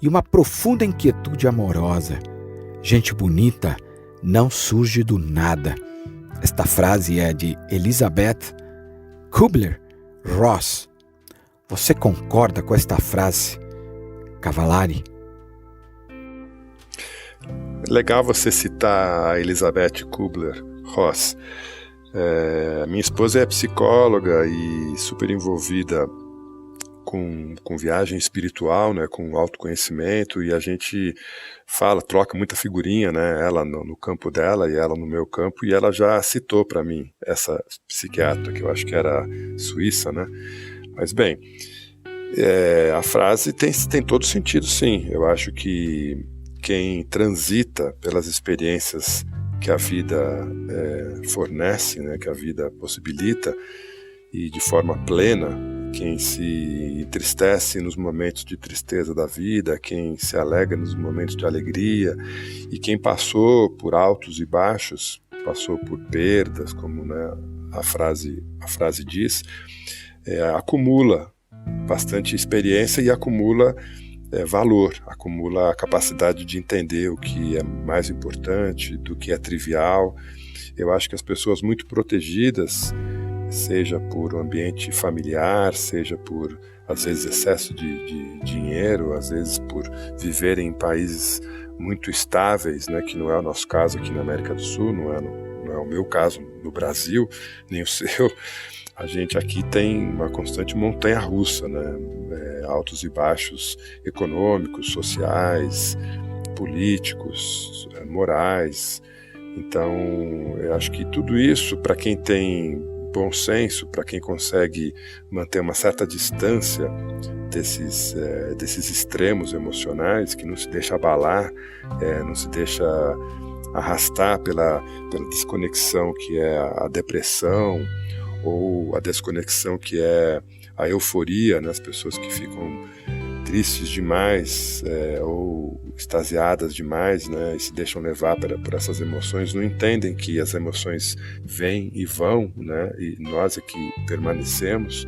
e uma profunda inquietude amorosa. Gente bonita não surge do nada. Esta frase é de Elizabeth Kubler-Ross. Você concorda com esta frase, Cavallari? Legal você citar a Elizabeth Kubler-Ross. Minha esposa é psicóloga e super envolvida com viagem espiritual, né, com autoconhecimento, e a gente troca muita figurinha, né, ela no campo dela e ela no meu campo, e ela já citou para mim essa psiquiatra, que eu acho que era suíça, né, mas bem, a frase tem todo sentido, sim. Eu acho que quem transita pelas experiências que a vida fornece, né, que a vida possibilita, e de forma plena, quem se entristece nos momentos de tristeza da vida, quem se alegra nos momentos de alegria, e quem passou por altos e baixos, passou por perdas, como, né, a frase diz, acumula bastante experiência e acumula valor, acumula a capacidade de entender o que é mais importante, do que é trivial. Eu acho que as pessoas muito protegidas, seja por um ambiente familiar, seja por, às vezes, excesso de dinheiro, às vezes por viverem em países muito estáveis, né, que não é o nosso caso aqui na América do Sul, não é o meu caso no Brasil, nem o seu. A gente aqui tem uma constante montanha-russa, né, altos e baixos econômicos, sociais, políticos, morais. Então, eu acho que tudo isso, para quem tem bom senso, para quem consegue manter uma certa distância desses extremos emocionais, que não se deixa abalar, não se deixa arrastar pela desconexão que é a depressão, ou a desconexão que é a euforia, né? As pessoas que ficam tristes demais, ou extasiadas demais, né, e se deixam levar por essas emoções, não entendem que as emoções vêm e vão, né, e nós é que permanecemos.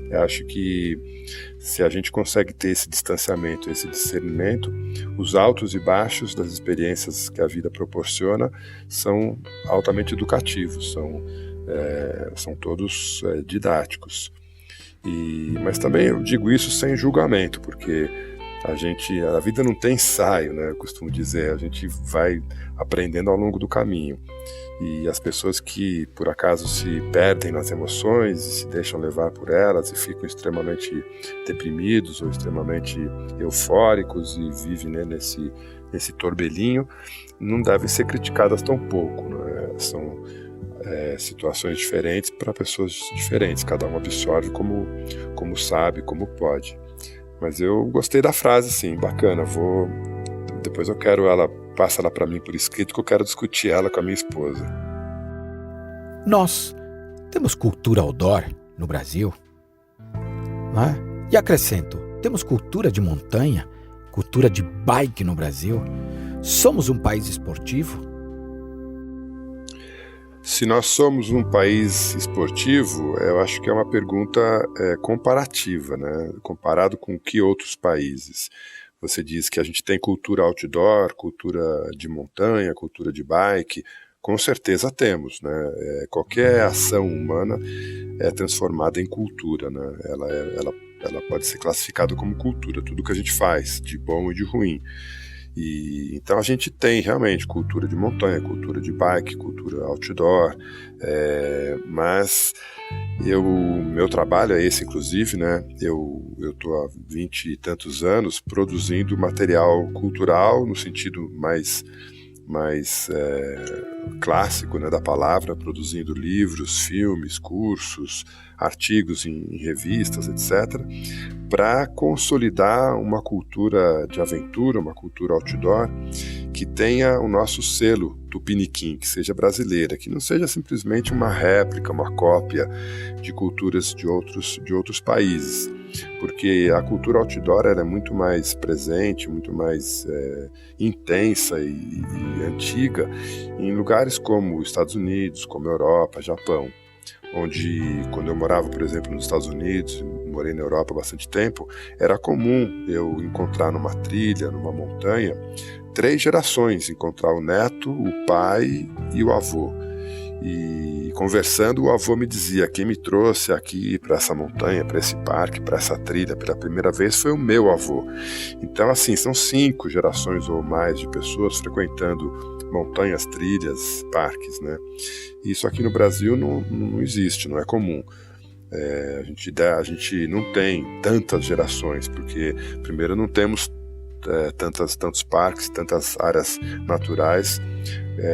Eu acho que se a gente consegue ter esse distanciamento, esse discernimento, os altos e baixos das experiências que a vida proporciona são altamente educativos, são todos didáticos. Mas também eu digo isso sem julgamento, porque a vida não tem ensaio, né? Eu costumo dizer, a gente vai aprendendo ao longo do caminho. E as pessoas que por acaso se perdem nas emoções e se deixam levar por elas e ficam extremamente deprimidos ou extremamente eufóricos e vivem, né, nesse torbelinho, não devem ser criticadas tão pouco, né? São situações diferentes para pessoas diferentes, cada um absorve como sabe, como pode. Mas eu gostei da frase, sim, bacana. Depois eu quero passa ela para mim por escrito, que eu quero discutir ela com a minha esposa. Nós temos cultura outdoor no Brasil, não é? E acrescento, temos cultura de montanha, cultura de bike no Brasil. Somos um país esportivo? Se nós somos um país esportivo, eu acho que é uma pergunta comparativa, né? Comparado com que outros países? Você diz que a gente tem cultura outdoor, cultura de montanha, cultura de bike. Com certeza temos, né? Qualquer ação humana é transformada em cultura, né? Ela pode ser classificada como cultura, tudo que a gente faz, de bom e de ruim. Então a gente tem realmente cultura de montanha, cultura de bike, cultura outdoor, mas meu trabalho é esse, inclusive, né? Eu estou há 20 e tantos anos produzindo material cultural no sentido mais mais clássico, né, da palavra, produzindo livros, filmes, cursos, artigos em revistas, etc., para consolidar uma cultura de aventura, uma cultura outdoor, que tenha o nosso selo tupiniquim, que seja brasileira, que não seja simplesmente uma réplica, uma cópia de culturas de outros países, porque a cultura outdoor ela é muito mais presente, muito mais intensa e antiga em lugares como Estados Unidos, como Europa, Japão, onde quando eu morava, por exemplo, nos Estados Unidos, morei na Europa há bastante tempo, era comum eu encontrar numa trilha, numa montanha, 3 gerações, encontrar o neto, o pai e o avô. E conversando, o avô me dizia: quem me trouxe aqui para essa montanha, para esse parque, para essa trilha pela primeira vez foi o meu avô. Então, assim, são 5 gerações ou mais de pessoas frequentando montanhas, trilhas, parques, né? Isso aqui no Brasil não existe, não é comum. A gente não tem tantas gerações, porque primeiro não temos tantos parques, tantas áreas naturais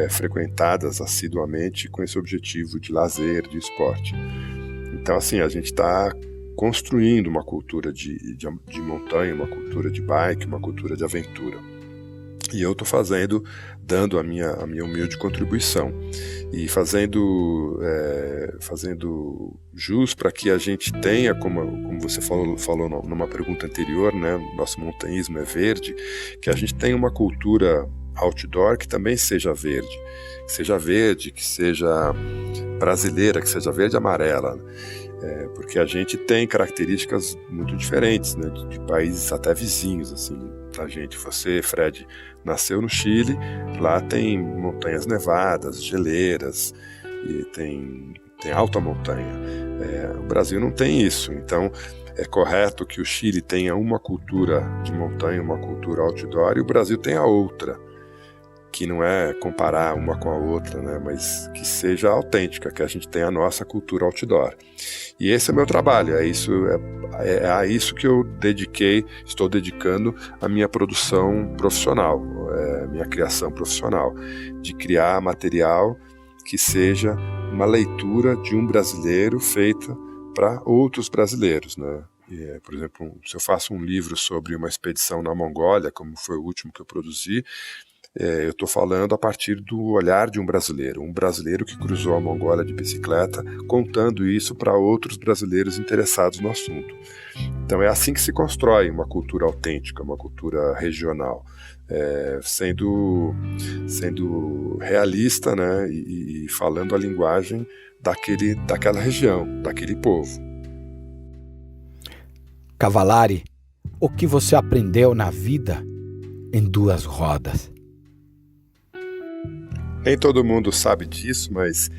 frequentadas assiduamente com esse objetivo de lazer, de esporte. Então, assim, a gente está construindo uma cultura de montanha, uma cultura de bike, uma cultura de aventura. E eu estou dando a minha humilde contribuição e fazendo jus para que a gente tenha, como você falou numa pergunta anterior, né, nosso montanhismo é verde, que a gente tenha uma cultura outdoor que também seja verde, que seja brasileira, que seja verde e amarela, porque a gente tem características muito diferentes, né, de países até vizinhos, assim, da gente. Você, Fred, nasceu no Chile, lá tem montanhas nevadas, geleiras, e tem alta montanha. O Brasil não tem isso, então é correto que o Chile tenha uma cultura de montanha, uma cultura outdoor, e o Brasil tenha outra, que não é comparar uma com a outra, né, mas que seja autêntica, que a gente tenha a nossa cultura outdoor. E esse é o meu trabalho, é a isso que eu estou dedicando a minha produção profissional, minha criação profissional, de criar material que seja uma leitura de um brasileiro feita para outros brasileiros, né? Por exemplo, se eu faço um livro sobre uma expedição na Mongólia, como foi o último que eu produzi, eu estou falando a partir do olhar de um brasileiro que cruzou a Mongólia de bicicleta, contando isso para outros brasileiros interessados no assunto. Então é assim que se constrói uma cultura autêntica, uma cultura regional, sendo realista, né, e falando a linguagem daquela região, daquele povo. Cavallari, o que você aprendeu na vida em 2 rodas? Nem todo mundo sabe disso, mas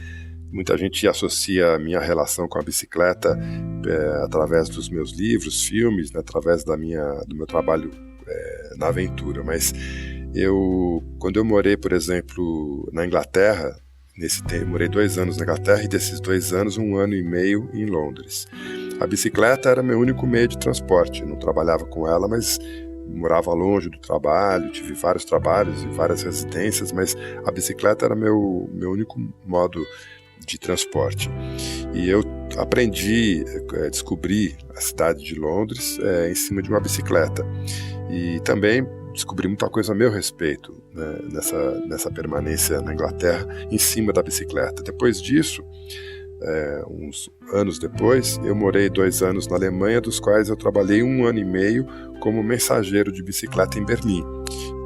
muita gente associa a minha relação com a bicicleta através dos meus livros, filmes, né, através do meu trabalho na aventura. Mas quando eu morei, por exemplo, na Inglaterra, nesse tempo, morei 2 anos na Inglaterra e desses 2 anos, 1 ano e meio em Londres. A bicicleta era meu único meio de transporte. Eu não trabalhava com ela, mas morava longe do trabalho, tive vários trabalhos e várias residências, mas a bicicleta era meu único modo de transporte. E eu descobri a cidade de Londres em cima de uma bicicleta. E também descobri muita coisa a meu respeito, né, nessa permanência na Inglaterra em cima da bicicleta. Depois disso, uns anos depois, eu morei 2 anos na Alemanha, dos quais eu trabalhei 1 ano e meio como mensageiro de bicicleta em Berlim.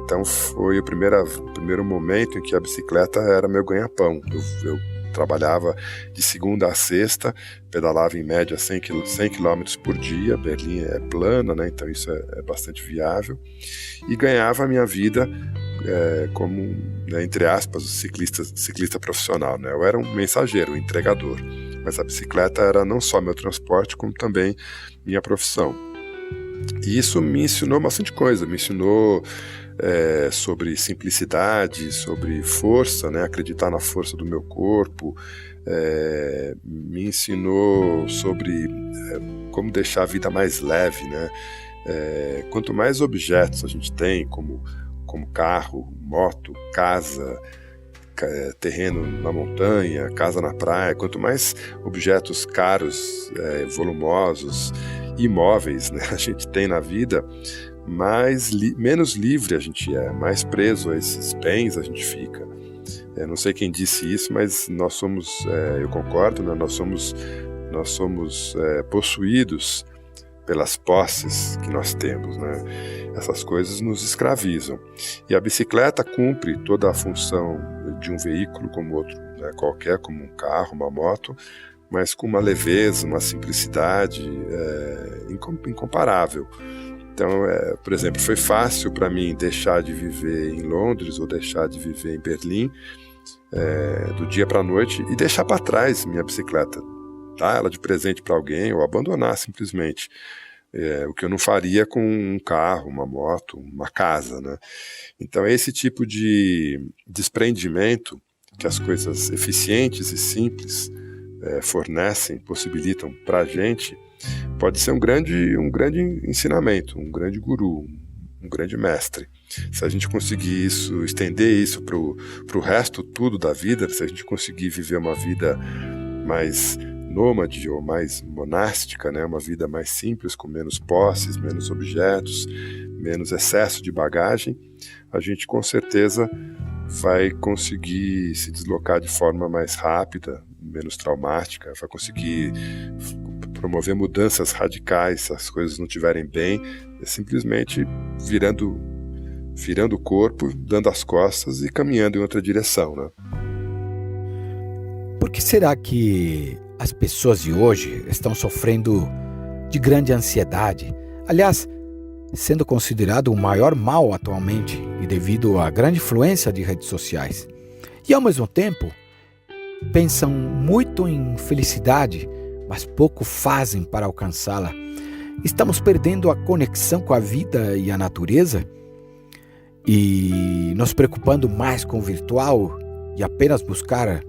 Então foi o primeiro momento em que a bicicleta era meu ganha-pão. Eu trabalhava de segunda a sexta, pedalava em média 100 km por dia. Berlim é plana, né? Então isso é bastante viável. E ganhava a minha vida como, né, entre aspas, ciclista profissional, né? Eu era um mensageiro, um entregador. Mas a bicicleta era não só meu transporte, como também minha profissão. E isso me ensinou bastante coisa, me ensinou sobre simplicidade, sobre força, né? Acreditar na força do meu corpo, me ensinou sobre como deixar a vida mais leve, né? Quanto mais objetos a gente tem, como como carro, moto, casa, terreno na montanha, casa na praia. Quanto mais objetos caros, volumosos, imóveis, né, a gente tem na vida, menos livre a gente é, mais preso a esses bens a gente fica. Não sei quem disse isso, mas nós somos, eu concordo, né, nós somos possuídos pelas posses que nós temos, né? Essas coisas nos escravizam. E a bicicleta cumpre toda a função de um veículo como outro, né, qualquer, como um carro, uma moto, mas com uma leveza, uma simplicidade incomparável. Então, por exemplo, foi fácil para mim deixar de viver em Londres ou deixar de viver em Berlim do dia para a noite e deixar para trás minha bicicleta, dar ela de presente para alguém ou abandonar simplesmente. O que eu não faria com um carro, uma moto, uma casa, né? Então, esse tipo de desprendimento que as coisas eficientes e simples fornecem, possibilitam para a gente, pode ser um grande ensinamento, um grande guru, um grande mestre. Se a gente conseguir estender isso para o resto tudo da vida, se a gente conseguir viver uma vida mais nômade ou mais monástica, né? Uma vida mais simples, com menos posses, menos objetos, menos excesso de bagagem, a gente com certeza vai conseguir se deslocar de forma mais rápida, menos traumática, vai conseguir promover mudanças radicais se as coisas não estiverem bem, simplesmente virando o corpo, dando as costas e caminhando em outra direção, né? Por que será que as pessoas de hoje estão sofrendo de grande ansiedade? Aliás, sendo considerado o maior mal atualmente e devido à grande influência de redes sociais. E ao mesmo tempo, pensam muito em felicidade, mas pouco fazem para alcançá-la. Estamos perdendo a conexão com a vida e a natureza e nos preocupando mais com o virtual e apenas buscar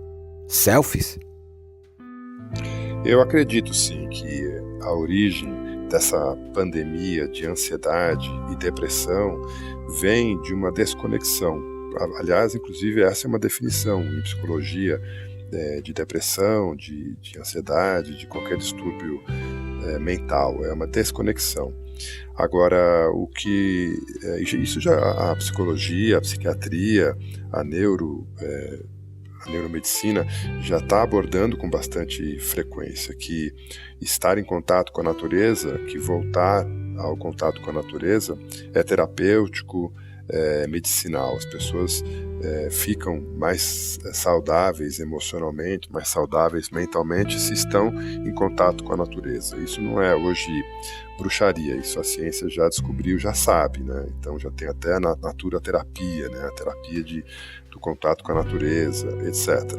selfies? Eu acredito sim que a origem dessa pandemia de ansiedade e depressão vem de uma desconexão. Aliás, inclusive, essa é uma definição em psicologia de depressão, de ansiedade, de qualquer distúrbio mental. É uma desconexão. Agora, isso já a psicologia, a psiquiatria, a neuromedicina já está abordando com bastante frequência, que estar em contato com a natureza, que voltar ao contato com a natureza é terapêutico, medicinal. As pessoas ficam mais saudáveis emocionalmente, mais saudáveis mentalmente se estão em contato com a natureza. Isso não é hoje bruxaria, isso a ciência já descobriu, já sabe, né? Então já tem até a naturaterapia, né? A terapia do contato com a natureza, etc.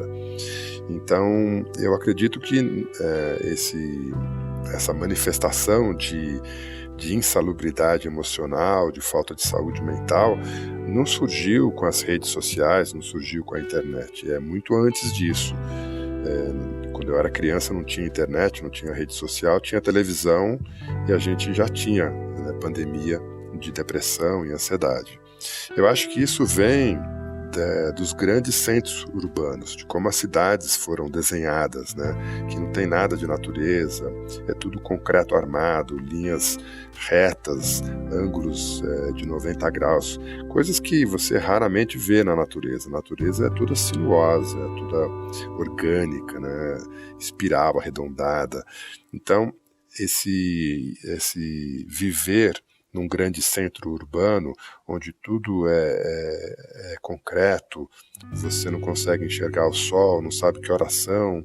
Então eu acredito que essa manifestação de insalubridade emocional, de falta de saúde mental, não surgiu com as redes sociais, não surgiu com a internet. É muito antes disso. Quando eu era criança não tinha internet, não tinha rede social, tinha televisão e a gente já tinha pandemia de depressão e ansiedade. Eu acho que isso vem dos grandes centros urbanos, de como as cidades foram desenhadas, né? Que não tem nada de natureza, é tudo concreto armado, linhas retas, ângulos de 90 graus, coisas que você raramente vê na natureza. A natureza é toda sinuosa, é toda orgânica, né? Espiral, arredondada. Então, esse viver num grande centro urbano, onde tudo é concreto, você não consegue enxergar o sol, não sabe que horas são,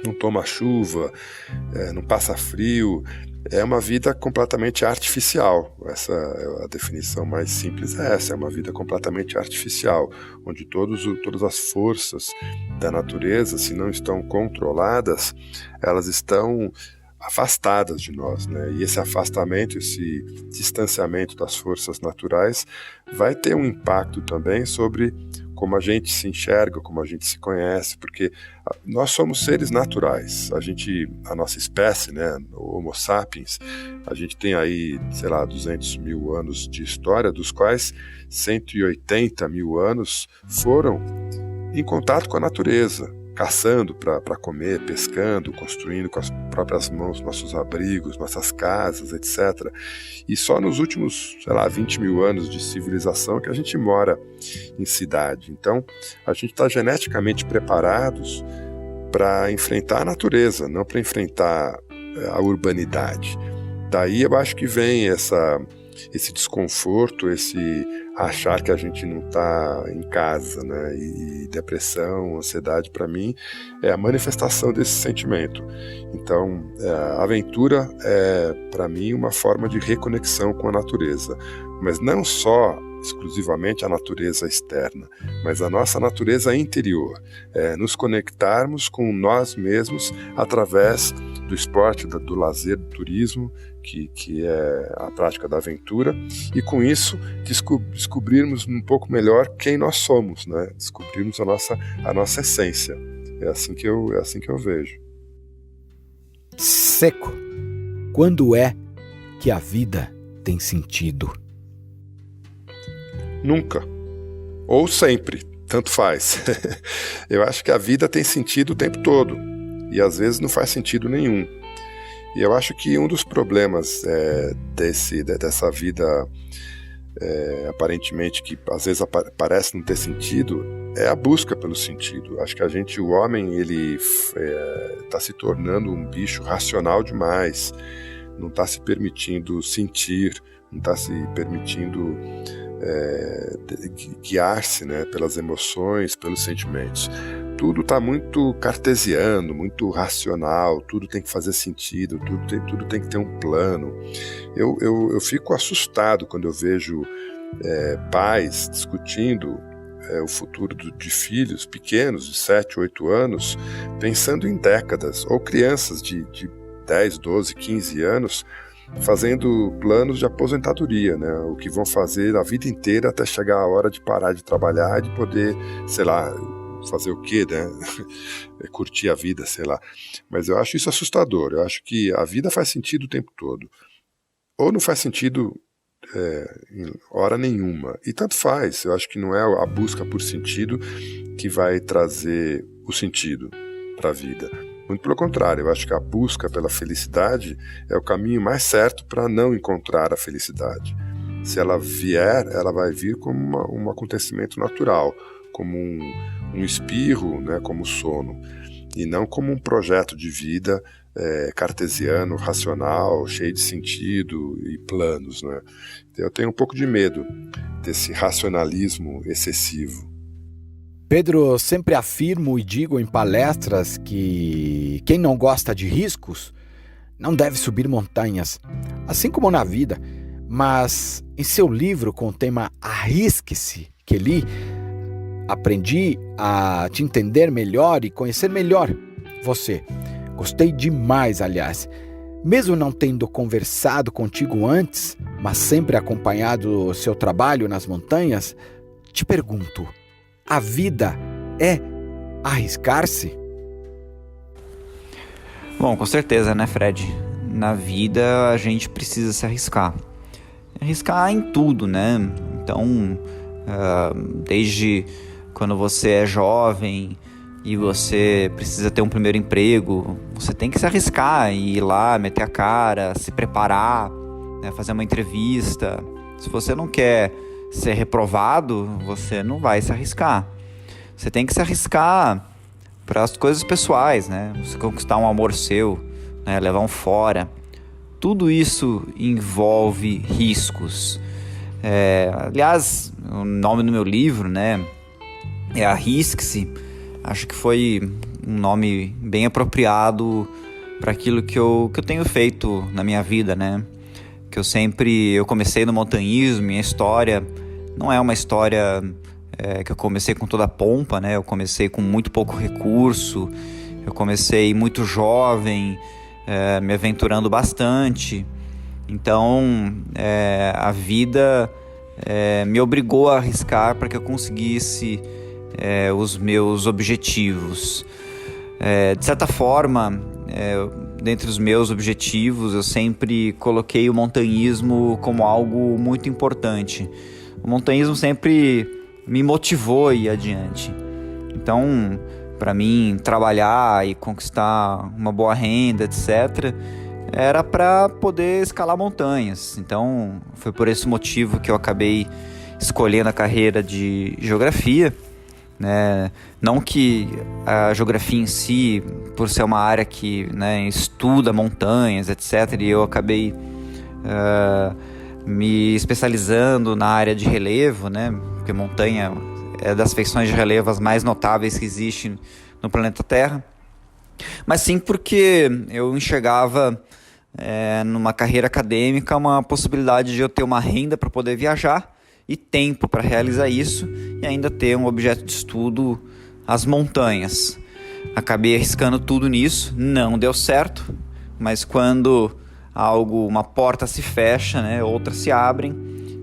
não toma chuva, não passa frio, é uma vida completamente artificial. A definição mais simples é essa, é uma vida completamente artificial, onde todas as forças da natureza, se não estão controladas, elas estão afastadas de nós, né? E esse afastamento, esse distanciamento das forças naturais vai ter um impacto também sobre como a gente se enxerga, como a gente se conhece, porque nós somos seres naturais. A nossa espécie, né, o Homo sapiens, a gente tem aí, 200 mil anos de história, dos quais 180 mil anos foram em contato com a natureza, caçando para comer, pescando, construindo com as próprias mãos nossos abrigos, nossas casas, etc. E só nos últimos, 20 mil anos de civilização que a gente mora em cidade. Então, a gente está geneticamente preparados para enfrentar a natureza, não para enfrentar a urbanidade. Daí eu acho que vem esse desconforto, esse achar que a gente não está em casa, né? E depressão, ansiedade, para mim, é a manifestação desse sentimento. Então, a aventura é, para mim, uma forma de reconexão com a natureza, mas não só exclusivamente a natureza externa, mas a nossa natureza interior, nos conectarmos com nós mesmos através do esporte, do lazer, do turismo, que é a prática da aventura, e com isso descobrirmos um pouco melhor quem nós somos, né? Descobrirmos a nossa essência. É assim que eu vejo. Seco. Quando é que a vida tem sentido? Nunca. Ou sempre. Tanto faz. Eu acho que a vida tem sentido o tempo todo. E às vezes não faz sentido nenhum. E eu acho que um dos problemas dessa vida aparentemente que às vezes parece não ter sentido é a busca pelo sentido. Acho que o homem, ele está se tornando um bicho racional demais. Não está se permitindo sentir, não está se permitindo guiar-se, né, pelas emoções, pelos sentimentos. Tudo está muito cartesiano, muito racional, tudo tem que fazer sentido, tudo tem que ter um plano. Eu fico assustado quando eu vejo pais discutindo o futuro de filhos pequenos, de 7, 8 anos, pensando em décadas, ou crianças de 10, 12, 15 anos, fazendo planos de aposentadoria, né? O que vão fazer a vida inteira até chegar a hora de parar de trabalhar e de poder, fazer o quê, né? Curtir a vida, Mas eu acho isso assustador. Eu acho que a vida faz sentido o tempo todo. Ou não faz sentido em hora nenhuma. E tanto faz. Eu acho que não é a busca por sentido que vai trazer o sentido para a vida. Muito pelo contrário, eu acho que a busca pela felicidade é o caminho mais certo para não encontrar a felicidade. Se ela vier, ela vai vir como um acontecimento natural, como um espirro, né, como sono, e não como um projeto de vida cartesiano, racional, cheio de sentido e planos, né? Eu tenho um pouco de medo desse racionalismo excessivo. Pedro, sempre afirmo e digo em palestras que quem não gosta de riscos não deve subir montanhas, assim como na vida. Mas em seu livro com o tema Arrisque-se, que li, aprendi a te entender melhor e conhecer melhor você. Gostei demais, aliás. Mesmo não tendo conversado contigo antes, mas sempre acompanhado o seu trabalho nas montanhas, te pergunto: a vida é arriscar-se? Bom, com certeza, né, Fred? Na vida a gente precisa se arriscar. Arriscar em tudo, né? Então, desde quando você é jovem e você precisa ter um primeiro emprego, você tem que se arriscar e ir lá, meter a cara, se preparar, né, fazer uma entrevista. Se você não quer ser reprovado, você não vai se arriscar. Você tem que se arriscar para as coisas pessoais, né? Você conquistar um amor seu, né? Levar um fora. Tudo isso envolve riscos. Aliás, o nome do meu livro, né, é Arrisque-se. Acho que foi um nome bem apropriado para aquilo que eu tenho feito na minha vida, né? Que eu comecei no montanhismo. Minha história não é uma história que eu comecei com toda a pompa, né? Eu comecei com muito pouco recurso, eu comecei muito jovem, me aventurando bastante. Então, a vida me obrigou a arriscar para que eu conseguisse os meus objetivos. De certa forma, dentre os meus objetivos, eu sempre coloquei o montanhismo como algo muito importante. O montanhismo sempre me motivou a ir adiante. Então, para mim, trabalhar e conquistar uma boa renda, etc., era para poder escalar montanhas. Então, foi por esse motivo que eu acabei escolhendo a carreira de geografia, né? Não que a geografia em si, por ser uma área que, né, estuda montanhas, etc., e eu acabei me especializando na área de relevo, né? Porque montanha é das feições de relevo as mais notáveis que existem no planeta Terra, mas sim porque eu enxergava numa carreira acadêmica uma possibilidade de eu ter uma renda para poder viajar e tempo para realizar isso e ainda ter um objeto de estudo, as montanhas. Acabei arriscando tudo nisso, não deu certo, mas quando uma porta se fecha, né, outras se abrem,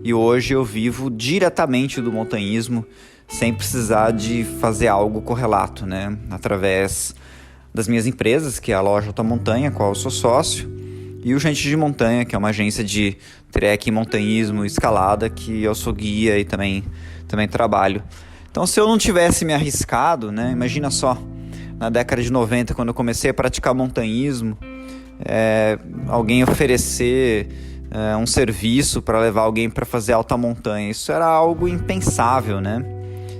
e hoje eu vivo diretamente do montanhismo sem precisar de fazer algo correlato, né, através das minhas empresas, que é a loja Alta Montanha, qual eu sou sócio, e o Gente de Montanha, que é uma agência de trekking, montanhismo e escalada, que eu sou guia e também trabalho. Então, se eu não tivesse me arriscado, né, imagina só, na década de 90, quando eu comecei a praticar montanhismo, alguém oferecer um serviço para levar alguém para fazer alta montanha, isso era algo impensável, né?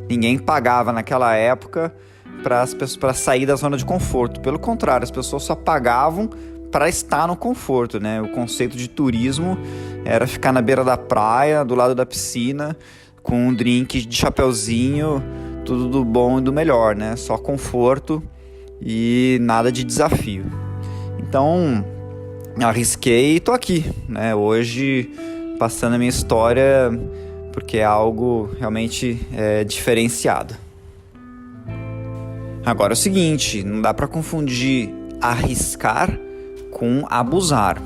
Ninguém pagava naquela época para sair da zona de conforto. Pelo contrário, as pessoas só pagavam para estar no conforto, né? O conceito de turismo era ficar na beira da praia, do lado da piscina, com um drink de chapeuzinho, tudo do bom e do melhor, né? Só conforto e nada de desafio. Então, arrisquei e tô aqui, né? Hoje, passando a minha história, porque é algo realmente diferenciado. Agora é o seguinte, não dá para confundir arriscar com abusar.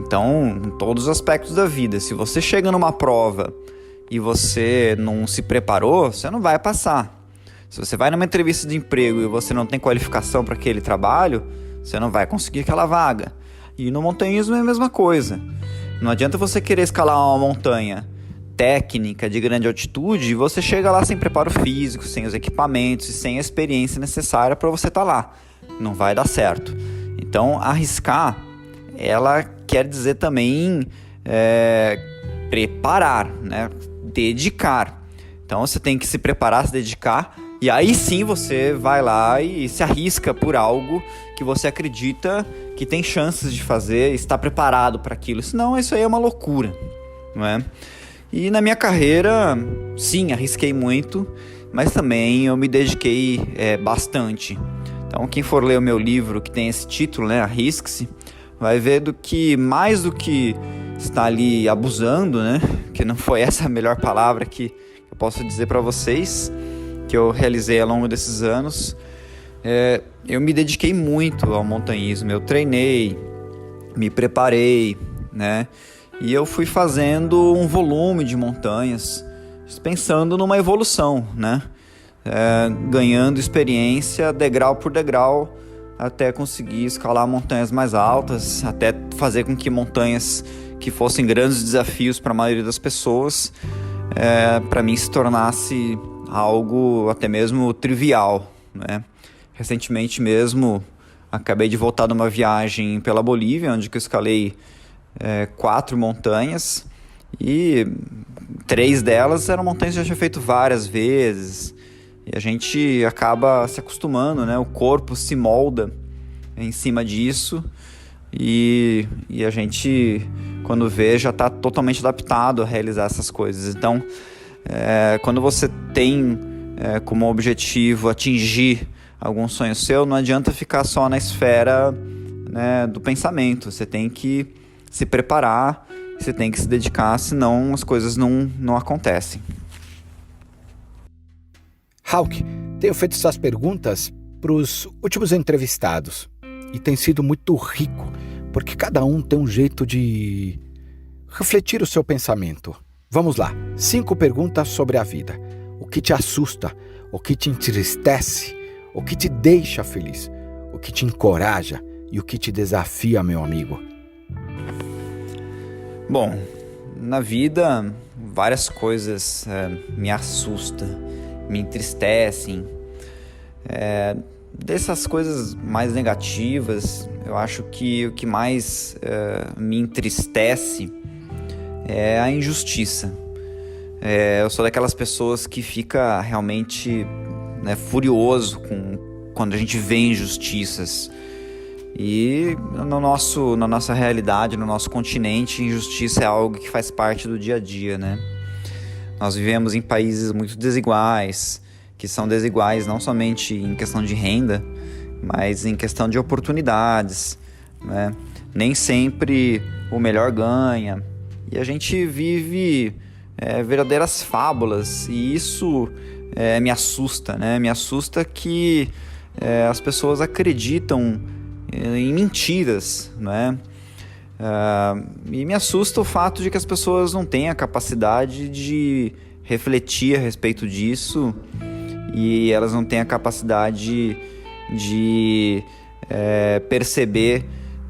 Então, em todos os aspectos da vida, se você chega numa prova e você não se preparou, você não vai passar. Se você vai numa entrevista de emprego e você não tem qualificação para aquele trabalho, você não vai conseguir aquela vaga. E no montanhismo é a mesma coisa. Não adianta você querer escalar uma montanha técnica de grande altitude e você chega lá sem preparo físico, sem os equipamentos e sem a experiência necessária para você estar lá. Não vai dar certo. Então, arriscar, ela quer dizer também preparar, né? Dedicar. Então, você tem que se preparar, se dedicar, e aí sim você vai lá e se arrisca por algo que você acredita que tem chances de fazer, está preparado para aquilo. Senão, isso aí é uma loucura, não é? E na minha carreira, sim, arrisquei muito, mas também eu me dediquei bastante. Então, quem for ler o meu livro, que tem esse título, né, Arrisque-se, vai ver mais do que está ali abusando, né, que não foi essa a melhor palavra que eu posso dizer para vocês, que eu realizei ao longo desses anos. Eu me dediquei muito ao montanhismo, eu treinei, me preparei, né, e eu fui fazendo um volume de montanhas, pensando numa evolução, né, ganhando experiência degrau por degrau até conseguir escalar montanhas mais altas, até fazer com que montanhas que fossem grandes desafios para a maioria das pessoas, para mim se tornasse algo até mesmo trivial, né? Recentemente mesmo acabei de voltar de uma viagem pela Bolívia, onde eu escalei 4 montanhas e 3 delas eram montanhas que eu já tinha feito várias vezes. E a gente acaba se acostumando, né? O corpo se molda em cima disso e a gente, quando vê, já está totalmente adaptado a realizar essas coisas. Então, quando você tem como objetivo atingir algum sonho seu, não adianta ficar só na esfera, né, do pensamento. Você tem que se preparar, você tem que se dedicar, senão as coisas não acontecem. Hawk, tenho feito essas perguntas para os últimos entrevistados e tem sido muito rico, porque cada um tem um jeito de refletir o seu pensamento. Vamos lá, 5 perguntas sobre a vida. O que te assusta? o que te entristece, o que te deixa feliz, o que te encoraja e o que te desafia, meu amigo? Bom, na vida várias coisas me assustam, me entristecem. Dessas coisas mais negativas, eu acho que o que mais me entristece é a injustiça. Eu sou daquelas pessoas que fica realmente, né, furioso quando a gente vê injustiças. E na nossa realidade, no nosso continente, injustiça é algo que faz parte do dia a dia, né? Nós vivemos em países muito desiguais, que são desiguais não somente em questão de renda, mas em questão de oportunidades, né? Nem sempre o melhor ganha. E a gente vive verdadeiras fábulas, e isso me assusta, né? Me assusta que as pessoas acreditam em mentiras, né? E me assusta o fato de que as pessoas não têm a capacidade de refletir a respeito disso, e elas não têm a capacidade de perceber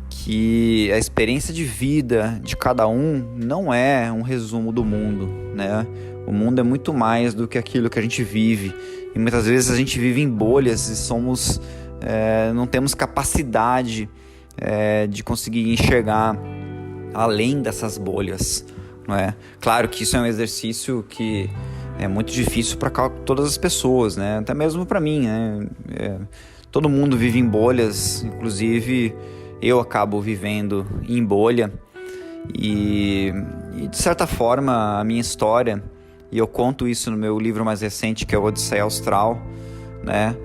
que a experiência de vida de cada um não é um resumo do mundo, né? O mundo é muito mais do que aquilo que a gente vive, e muitas vezes a gente vive em bolhas e não temos capacidade de conseguir enxergar além dessas bolhas, não é? Claro que isso é um exercício que é muito difícil para todas as pessoas, né? Até mesmo para mim, né? Todo mundo vive em bolhas, inclusive eu acabo vivendo em bolha, e de certa forma a minha história, e eu conto isso no meu livro mais recente, que é o Odisseia Austral, né?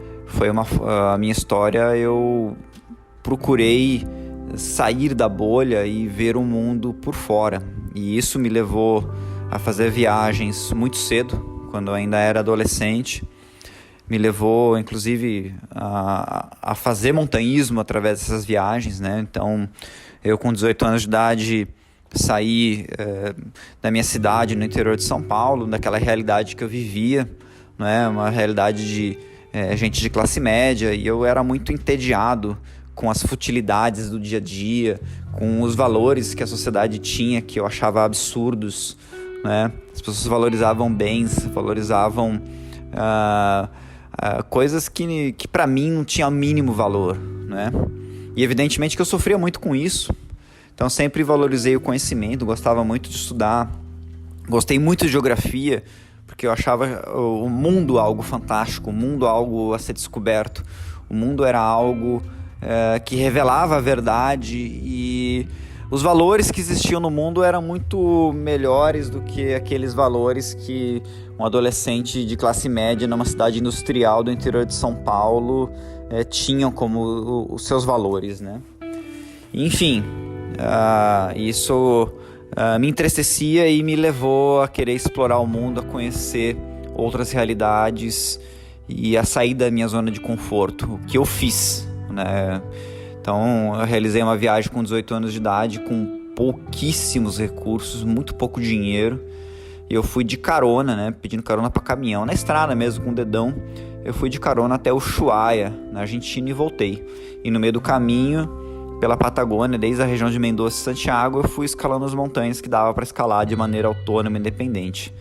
A minha história. Eu procurei sair da bolha e ver o mundo por fora, e isso me levou a fazer viagens muito cedo, quando eu ainda era adolescente. Me levou, inclusive, a fazer montanhismo através dessas viagens, né? Então, eu com 18 anos de idade saí da minha cidade no interior de São Paulo, daquela realidade que eu vivia, né? Uma realidade de gente de classe média, e eu era muito entediado com as futilidades do dia a dia, com os valores que a sociedade tinha, que eu achava absurdos, né? As pessoas valorizavam bens, valorizavam coisas que para mim não tinham o mínimo valor, né? E evidentemente que eu sofria muito com isso. Então sempre valorizei o conhecimento, gostava muito de estudar, gostei muito de geografia, porque eu achava o mundo algo fantástico, o mundo algo a ser descoberto. O mundo era algo que revelava a verdade, e os valores que existiam no mundo eram muito melhores do que aqueles valores que um adolescente de classe média numa cidade industrial do interior de São Paulo tinham como os seus valores, né? Enfim, isso me entristecia e me levou a querer explorar o mundo, a conhecer outras realidades e a sair da minha zona de conforto, o que eu fiz, né? Então, eu realizei uma viagem com 18 anos de idade, com pouquíssimos recursos, muito pouco dinheiro. E eu fui de carona, né? Pedindo carona para caminhão, na estrada mesmo, com o dedão. Eu fui de carona até Ushuaia, na Argentina, e voltei. E no meio do caminho, pela Patagônia, desde a região de Mendoza e Santiago, eu fui escalando as montanhas que dava para escalar de maneira autônoma e independente.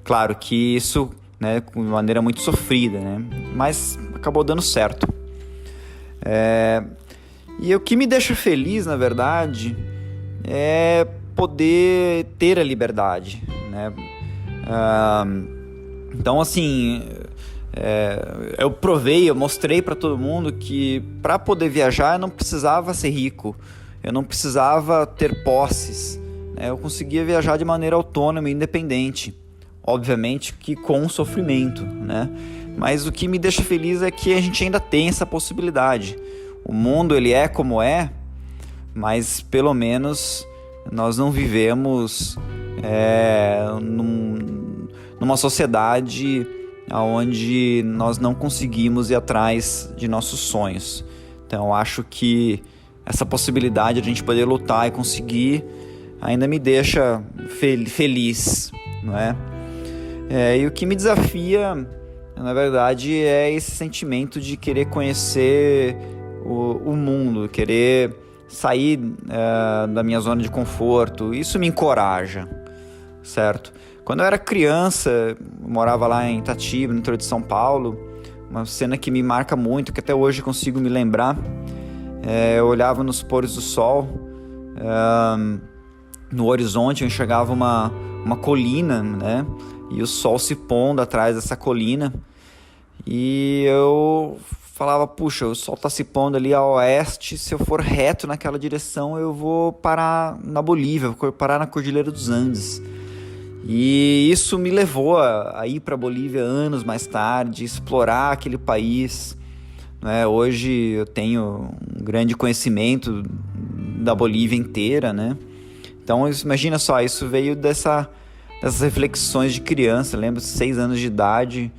Claro que isso, né, de maneira muito sofrida, né? Mas acabou dando certo. E o que me deixa feliz, na verdade, é poder ter a liberdade, né? Então, assim, eu mostrei para todo mundo que para poder viajar eu não precisava ser rico, eu não precisava ter posses, né? Eu conseguia viajar de maneira autônoma e independente, obviamente que com sofrimento, né? Mas o que me deixa feliz é que a gente ainda tem essa possibilidade. O mundo, ele é como é, mas pelo menos nós não vivemos numa sociedade onde nós não conseguimos ir atrás de nossos sonhos. Então eu acho que essa possibilidade de a gente poder lutar e conseguir ainda me deixa feliz, não é? E o que me desafia na verdade, é esse sentimento de querer conhecer o mundo, querer sair da minha zona de conforto. Isso me encoraja, certo? Quando eu era criança, eu morava lá em Itatiba, no interior de São Paulo, uma cena que me marca muito, que até hoje consigo me lembrar, eu olhava nos pôres do sol, no horizonte eu enxergava uma colina, né? E o sol se pondo atrás dessa colina, e eu falava, puxa, o sol está se pondo ali a oeste, se eu for reto naquela direção eu vou parar na Bolívia, vou parar na Cordilheira dos Andes. E isso me levou a ir para a Bolívia anos mais tarde, explorar aquele país, né? Hoje eu tenho um grande conhecimento da Bolívia inteira, né? Então imagina só, isso veio dessas reflexões de criança. Eu lembro, 6 anos de idade,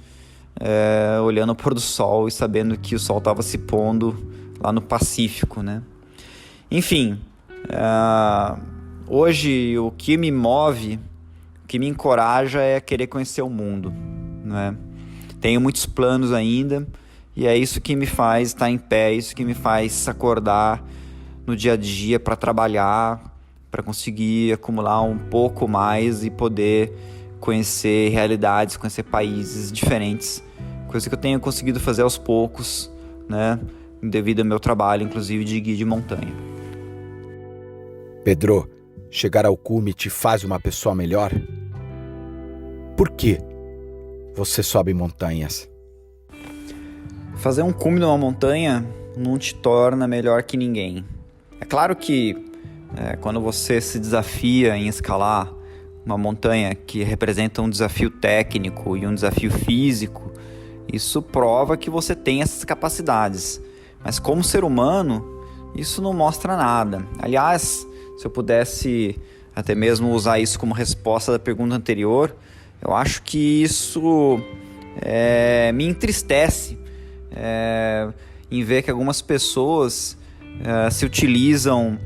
olhando o pôr do sol e sabendo que o sol estava se pondo lá no Pacífico, né? Enfim, hoje o que me move, o que me encoraja é querer conhecer o mundo, né? Tenho muitos planos ainda, e é isso que me faz estar em pé, é isso que me faz acordar no dia a dia para trabalhar, para conseguir acumular um pouco mais e poder conhecer realidades, conhecer países diferentes, coisa que eu tenho conseguido fazer aos poucos, né? Devido ao meu trabalho, inclusive de guia de montanha. Pedro, chegar ao cume te faz uma pessoa melhor? Por que você sobe montanhas? Fazer um cume numa montanha não te torna melhor que ninguém. É claro que quando você se desafia em escalar uma montanha que representa um desafio técnico e um desafio físico, isso prova que você tem essas capacidades. Mas como ser humano, isso não mostra nada. Aliás, se eu pudesse até mesmo usar isso como resposta da pergunta anterior, eu acho que isso me entristece em ver que algumas pessoas se utilizam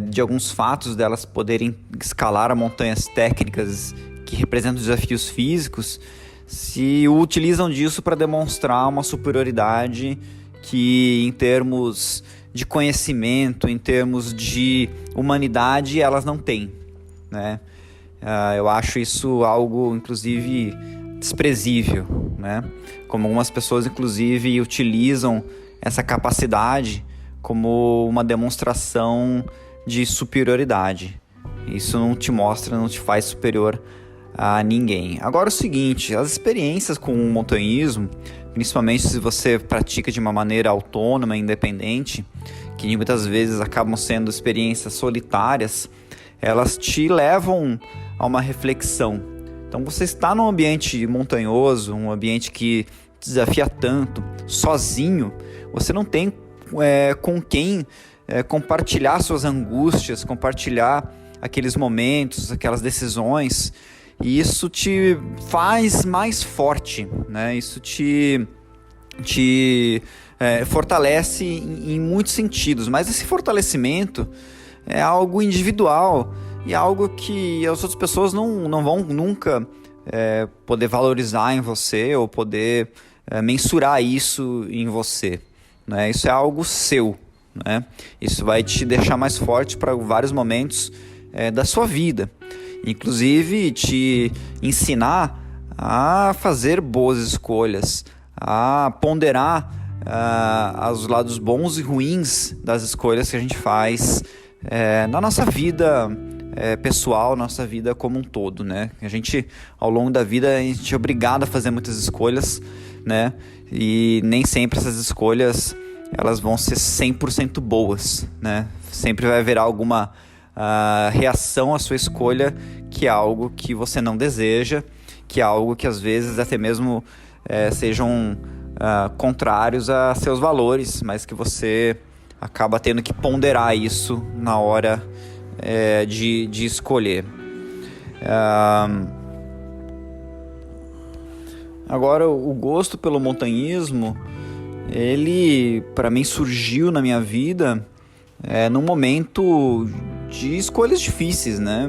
de alguns fatos delas poderem escalar a montanhas técnicas que representam desafios físicos, se utilizam disso para demonstrar uma superioridade que, em termos de conhecimento, em termos de humanidade, elas não têm, né? Eu acho isso algo, inclusive, desprezível, né? Como algumas pessoas, inclusive, utilizam essa capacidade como uma demonstração de superioridade. Isso não te mostra, não te faz superior a ninguém. Agora, o seguinte, as experiências com o montanhismo, principalmente se você pratica de uma maneira autônoma, independente, que muitas vezes acabam sendo experiências solitárias, elas te levam a uma reflexão. Então, você está num ambiente montanhoso, um ambiente que te desafia tanto, sozinho, você não tem com quem compartilhar suas angústias, compartilhar aqueles momentos, aquelas decisões, e isso te faz mais forte, né? Isso te fortalece em muitos sentidos, mas esse fortalecimento é algo individual e algo que as outras pessoas não vão nunca poder valorizar em você ou poder mensurar isso em você, né? Isso é algo seu, né? Isso vai te deixar mais forte para vários momentos da sua vida, inclusive te ensinar a fazer boas escolhas, a ponderar os lados bons e ruins das escolhas que a gente faz na nossa vida pessoal, nossa vida como um todo, né? A gente, ao longo da vida, a gente é obrigado a fazer muitas escolhas, né? E nem sempre essas escolhas elas vão ser 100% boas, né? Sempre vai haver alguma reação à sua escolha que é algo que você não deseja, que é algo que às vezes até mesmo sejam contrários a seus valores, mas que você acaba tendo que ponderar isso na hora de escolher. Agora, o gosto pelo montanhismo, ele para mim surgiu na minha vida num momento de escolhas difíceis, né?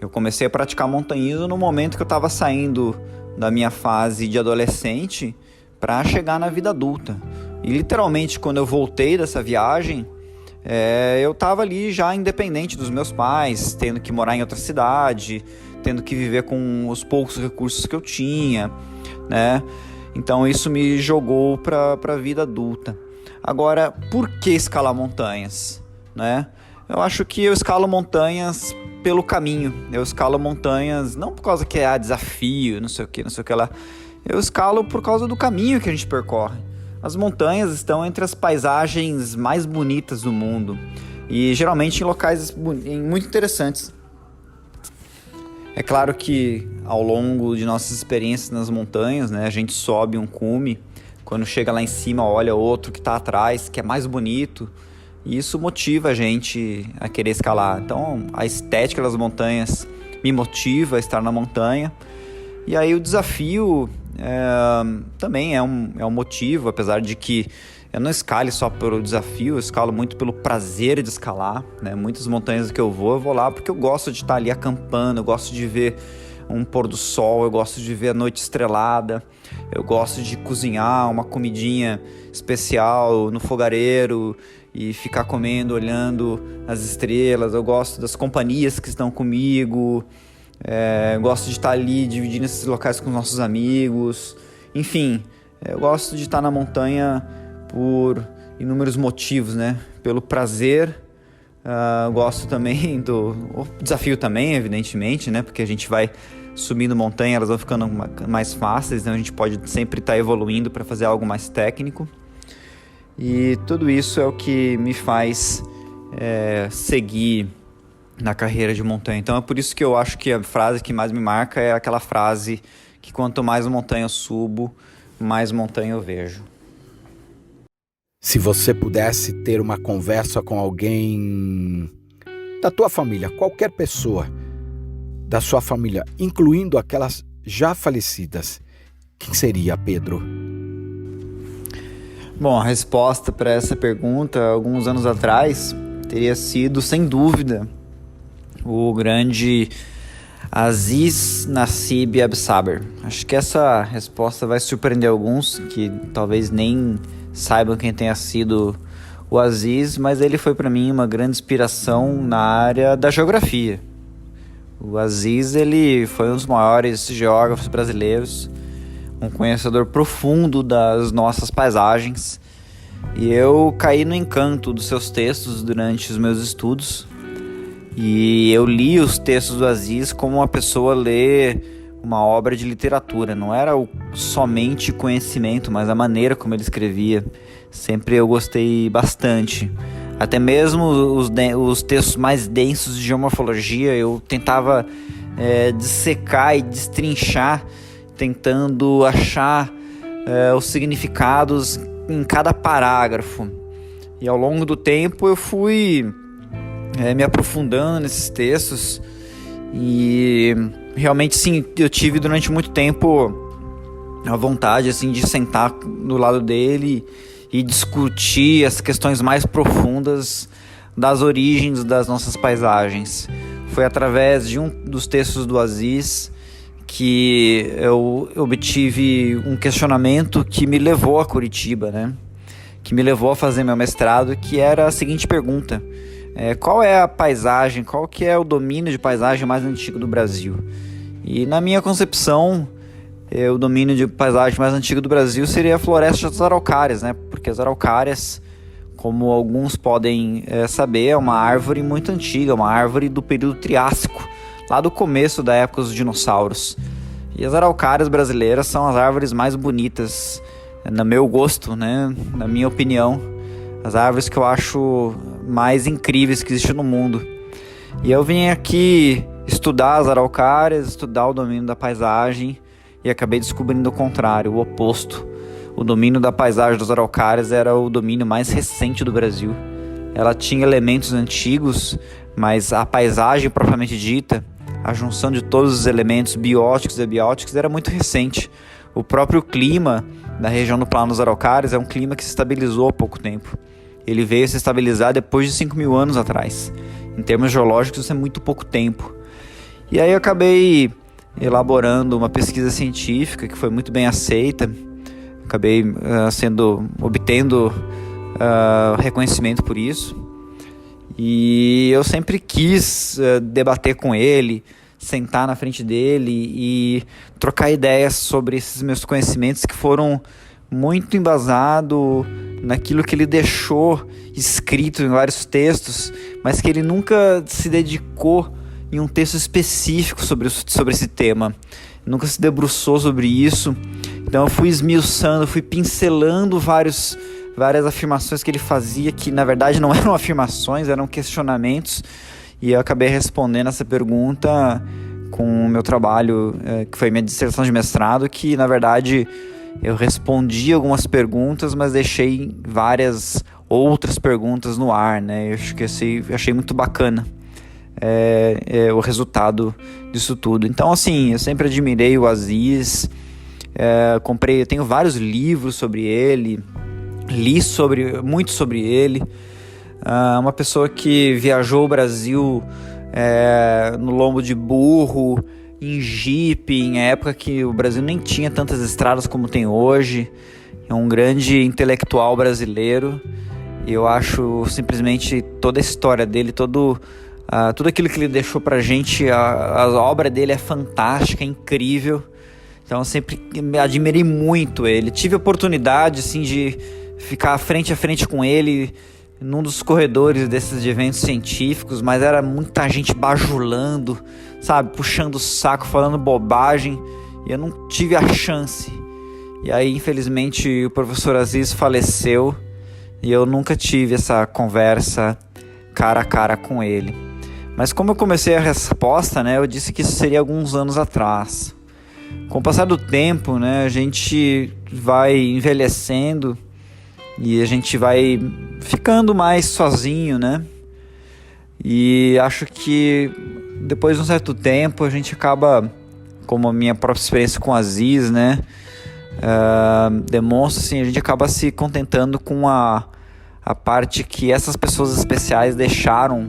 Eu comecei a praticar montanhismo no momento que eu estava saindo da minha fase de adolescente para chegar na vida adulta. E literalmente, quando eu voltei dessa viagem, eu estava ali já independente dos meus pais, tendo que morar em outra cidade, tendo que viver com os poucos recursos que eu tinha, né? Então isso me jogou para a vida adulta. Agora, por que escalar montanhas, né? Eu acho que eu escalo montanhas pelo caminho. Eu escalo montanhas não por causa que é desafio, não sei o que lá. Eu escalo por causa do caminho que a gente percorre. As montanhas estão entre as paisagens mais bonitas do mundo e geralmente em locais muito interessantes. É claro que ao longo de nossas experiências nas montanhas, né, a gente sobe um cume, quando chega lá em cima olha outro que está atrás, que é mais bonito, e isso motiva a gente a querer escalar. Então a estética das montanhas me motiva a estar na montanha, e aí o desafio também é um motivo, apesar de que eu não escalo só pelo desafio, eu escalo muito pelo prazer de escalar, né? Muitas montanhas que eu vou lá porque eu gosto de estar ali acampando, eu gosto de ver um pôr do sol, eu gosto de ver a noite estrelada, eu gosto de cozinhar uma comidinha especial no fogareiro e ficar comendo, olhando as estrelas, eu gosto das companhias que estão comigo, gosto de estar ali dividindo esses locais com nossos amigos, enfim, eu gosto de estar na montanha por inúmeros motivos, né? Pelo prazer, gosto também do desafio também, evidentemente, né? Porque a gente vai subindo montanha, elas vão ficando mais fáceis, então a gente pode sempre estar evoluindo para fazer algo mais técnico. E tudo isso é o que me faz seguir na carreira de montanha. Então é por isso que eu acho que a frase que mais me marca é aquela frase que quanto mais montanha eu subo, mais montanha eu vejo. Se você pudesse ter uma conversa com alguém da tua família, qualquer pessoa da sua família, incluindo aquelas já falecidas, quem seria, Pedro? Bom, a resposta para essa pergunta, alguns anos atrás, teria sido, sem dúvida, o grande Aziz Nassib Absaber. Acho que essa resposta vai surpreender alguns que talvez nem saibam quem tenha sido o Aziz, mas ele foi para mim uma grande inspiração na área da geografia. O Aziz, ele foi um dos maiores geógrafos brasileiros, um conhecedor profundo das nossas paisagens, e eu caí no encanto dos seus textos durante os meus estudos, e eu li os textos do Aziz como uma pessoa lê uma obra de literatura. Não era somente conhecimento, mas a maneira como ele escrevia. Sempre eu gostei bastante. Até mesmo os textos mais densos de geomorfologia eu tentava dissecar e destrinchar, tentando achar os significados em cada parágrafo. E ao longo do tempo eu fui me aprofundando nesses textos e realmente sim, eu tive durante muito tempo a vontade assim, de sentar do lado dele e discutir as questões mais profundas das origens das nossas paisagens. Foi através de um dos textos do Aziz que eu obtive um questionamento que me levou a Curitiba, né? Que me levou a fazer meu mestrado, que era a seguinte pergunta: qual é a paisagem, qual que é o domínio de paisagem mais antigo do Brasil? E na minha concepção, o domínio de paisagem mais antigo do Brasil seria a floresta das araucárias, né? Porque as araucárias, como alguns podem saber, é uma árvore muito antiga, uma árvore do período Triássico, lá do começo da época dos dinossauros. E as araucárias brasileiras são as árvores mais bonitas, no meu gosto, né? Na minha opinião, as árvores que eu acho mais incríveis que existem no mundo. E eu vim aqui estudar as araucárias, estudar o domínio da paisagem, e acabei descobrindo o contrário, o oposto. O domínio da paisagem das araucárias era o domínio mais recente do Brasil. Ela tinha elementos antigos, mas a paisagem propriamente dita, a junção de todos os elementos bióticos e abióticos, era muito recente. O próprio clima da região do Plano dos Araucárias é um clima que se estabilizou há pouco tempo. Ele veio se estabilizar depois de 5.000 anos atrás. Em termos geológicos, isso é muito pouco tempo. E aí eu acabei elaborando uma pesquisa científica que foi muito bem aceita. Acabei obtendo reconhecimento por isso. E eu sempre quis debater com ele, sentar na frente dele e trocar ideias sobre esses meus conhecimentos que foram muito embasados naquilo que ele deixou escrito em vários textos, mas que ele nunca se dedicou em um texto específico sobre esse tema, nunca se debruçou sobre isso. Então eu fui esmiuçando, fui pincelando várias afirmações que ele fazia, que na verdade não eram afirmações, eram questionamentos, e eu acabei respondendo essa pergunta com o meu trabalho, que foi minha dissertação de mestrado, que na verdade eu respondi algumas perguntas, mas deixei várias outras perguntas no ar, né? Eu achei muito bacana o resultado disso tudo. Então, assim, eu sempre admirei o Aziz, eu tenho vários livros sobre ele, li muito sobre ele. Uma pessoa que viajou o Brasil no lombo de burro, em jipe, em época que o Brasil nem tinha tantas estradas como tem hoje. É um grande intelectual brasileiro. E eu acho simplesmente toda a história dele, tudo aquilo que ele deixou pra gente, a obra dele é fantástica, é incrível. Então eu sempre admirei muito ele. Tive a oportunidade assim, de ficar frente a frente com ele num dos corredores desses eventos científicos, mas era muita gente bajulando, sabe, puxando o saco, falando bobagem, e eu não tive a chance. E aí, infelizmente, o professor Aziz faleceu e eu nunca tive essa conversa cara a cara com ele. Mas como eu comecei a resposta, né, eu disse que isso seria alguns anos atrás. Com o passar do tempo, né, a gente vai envelhecendo e a gente vai ficando mais sozinho, né? E acho que depois de um certo tempo a gente acaba, como a minha própria experiência com o Aziz, né, demonstra assim, a gente acaba se contentando com a parte que essas pessoas especiais deixaram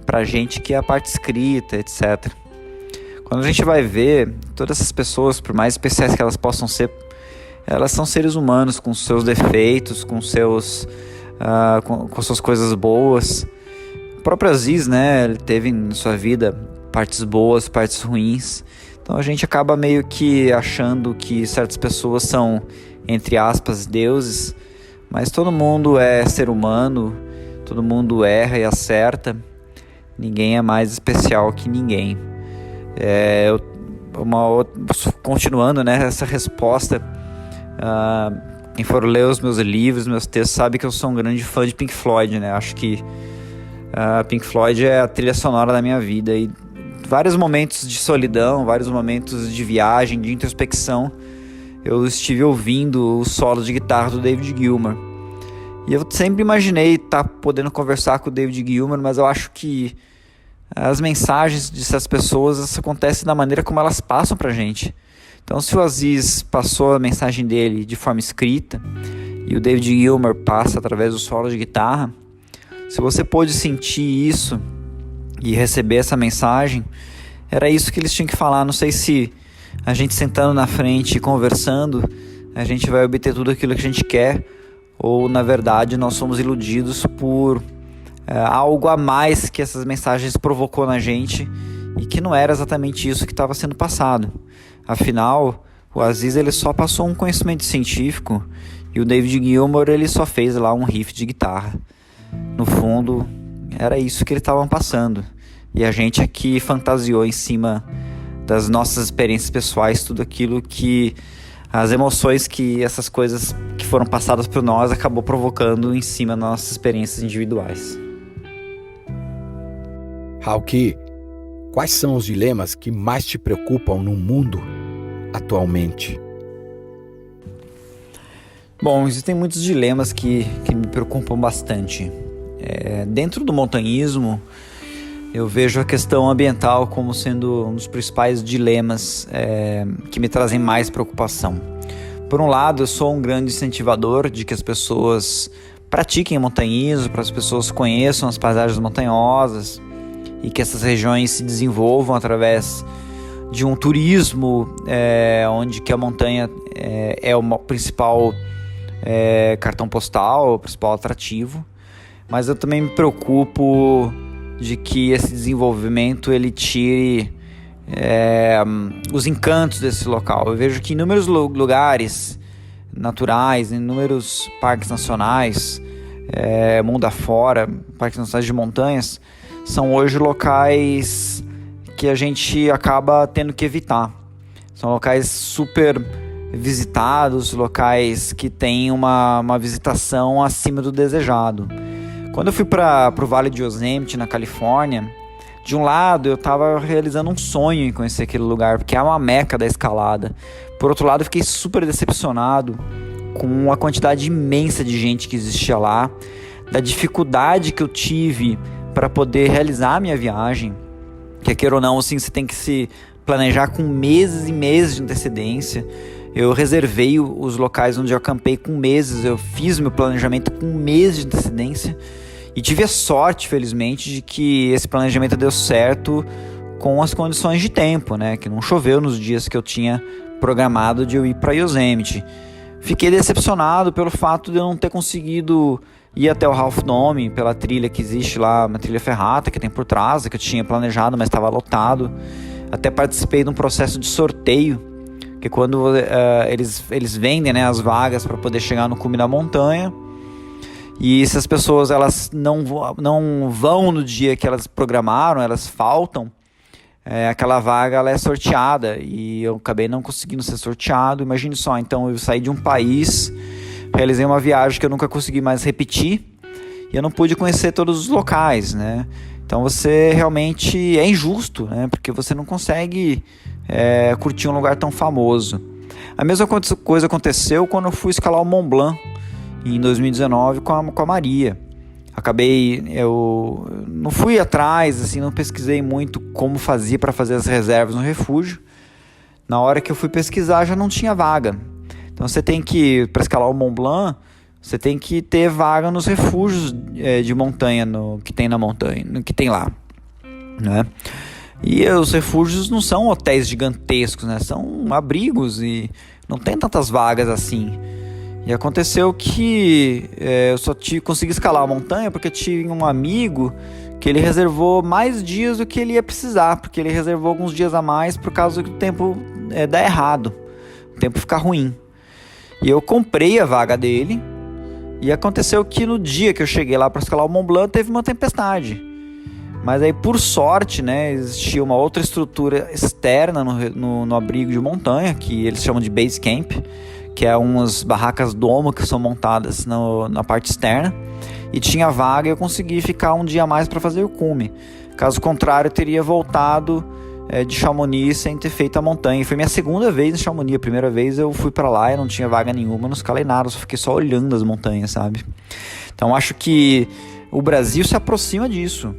pra gente, que é a parte escrita, etc. Quando a gente vai ver, todas essas pessoas, por mais especiais que elas possam ser, elas são seres humanos com seus defeitos, com suas coisas boas. O próprio Aziz, né, ele teve em sua vida partes boas, partes ruins. Então a gente acaba meio que achando que certas pessoas são, entre aspas, deuses, mas todo mundo é ser humano, todo mundo erra e acerta. Ninguém é mais especial que ninguém. Continuando, né, essa resposta, quem for ler os meus livros, meus textos, sabe que eu sou um grande fã de Pink Floyd, né? Acho que Pink Floyd é a trilha sonora da minha vida, e vários momentos de solidão, vários momentos de viagem, de introspecção, eu estive ouvindo o solo de guitarra do David Gilmour. E eu sempre imaginei estar podendo conversar com o David Gilmour, mas eu acho que as mensagens dessas pessoas acontecem da maneira como elas passam pra gente. Então, se o Aziz passou a mensagem dele de forma escrita e o David Gilmour passa através do solo de guitarra, se você pôde sentir isso e receber essa mensagem, era isso que eles tinham que falar. Não sei se a gente sentando na frente e conversando, a gente vai obter tudo aquilo que a gente quer, ou na verdade nós somos iludidos por algo a mais que essas mensagens provocou na gente, e que não era exatamente isso que estava sendo passado. Afinal, o Aziz ele só passou um conhecimento científico e o David Gilmour ele só fez lá um riff de guitarra. No fundo, era isso que eles estavam passando. E a gente aqui fantasiou em cima das nossas experiências pessoais, tudo aquilo que as emoções que essas coisas que foram passadas por nós acabou provocando em cima das nossas experiências individuais. Hawki, quais são os dilemas que mais te preocupam no mundo atualmente? Bom, existem muitos dilemas que me preocupam bastante. Dentro do montanhismo, eu vejo a questão ambiental como sendo um dos principais dilemas que me trazem mais preocupação. Por um lado, eu sou um grande incentivador de que as pessoas pratiquem montanhismo, para as pessoas conheçam as paisagens montanhosas e que essas regiões se desenvolvam através de um turismo, onde que a montanha é o principal cartão postal, o principal atrativo, mas eu também me preocupo de que esse desenvolvimento ele tire os encantos desse local. Eu vejo que inúmeros lugares naturais, inúmeros parques nacionais, mundo afora, parques nacionais de montanhas, são hoje locais que a gente acaba tendo que evitar. São locais super visitados, locais que têm uma visitação acima do desejado. Quando eu fui para o Vale de Yosemite, na Califórnia, de um lado eu estava realizando um sonho em conhecer aquele lugar, porque é uma meca da escalada. Por outro lado, eu fiquei super decepcionado com a quantidade imensa de gente que existia lá, da dificuldade que eu tive para poder realizar a minha viagem, que queira ou não, assim, você tem que se planejar com meses e meses de antecedência. Eu reservei os locais onde eu acampei com meses, eu fiz meu planejamento com meses de antecedência e tive a sorte, felizmente, de que esse planejamento deu certo com as condições de tempo, né? Que não choveu nos dias que eu tinha programado de eu ir para Yosemite. Fiquei decepcionado pelo fato de eu não ter conseguido ir até o Half Dome pela trilha que existe lá, uma trilha ferrata que tem por trás, que eu tinha planejado, mas estava lotado. Até participei de um processo de sorteio, que quando eles vendem, né, as vagas para poder chegar no cume da montanha, e se as pessoas elas não vão no dia que elas programaram, elas faltam, aquela vaga ela é sorteada, e eu acabei não conseguindo ser sorteado. Imagine só, então eu saí de um país, realizei uma viagem que eu nunca consegui mais repetir, e eu não pude conhecer todos os locais, né? Então você realmente é injusto, né? Porque você não consegue curtir um lugar tão famoso. A mesma coisa aconteceu quando eu fui escalar o Mont Blanc em 2019 com a Maria. Eu não fui atrás, assim, não pesquisei muito como fazia para fazer as reservas no refúgio. Na hora que eu fui pesquisar já não tinha vaga. Então você tem que, para escalar o Mont Blanc, você tem que ter vaga nos refúgios de montanha que tem na montanha, que tem lá, né? E os refúgios não são hotéis gigantescos, né? São abrigos e não tem tantas vagas assim. E aconteceu que eu só consegui escalar a montanha porque tive um amigo que ele reservou mais dias do que ele ia precisar, porque ele reservou alguns dias a mais por causa que o tempo dá errado, o tempo fica ruim. E eu comprei a vaga dele, e aconteceu que no dia que eu cheguei lá para escalar o Mont Blanc teve uma tempestade. Mas aí, por sorte, né, existia uma outra estrutura externa no abrigo de montanha, que eles chamam de base camp, que é umas barracas domo que são montadas na parte externa, e tinha vaga e eu consegui ficar um dia a mais para fazer o cume. Caso contrário, eu teria voltado de Chamonix sem ter feito a montanha. E foi minha segunda vez em Chamonix. A primeira vez eu fui para lá e não tinha vaga nenhuma, não escalei nada, só fiquei só olhando as montanhas, sabe? Então acho que o Brasil se aproxima disso.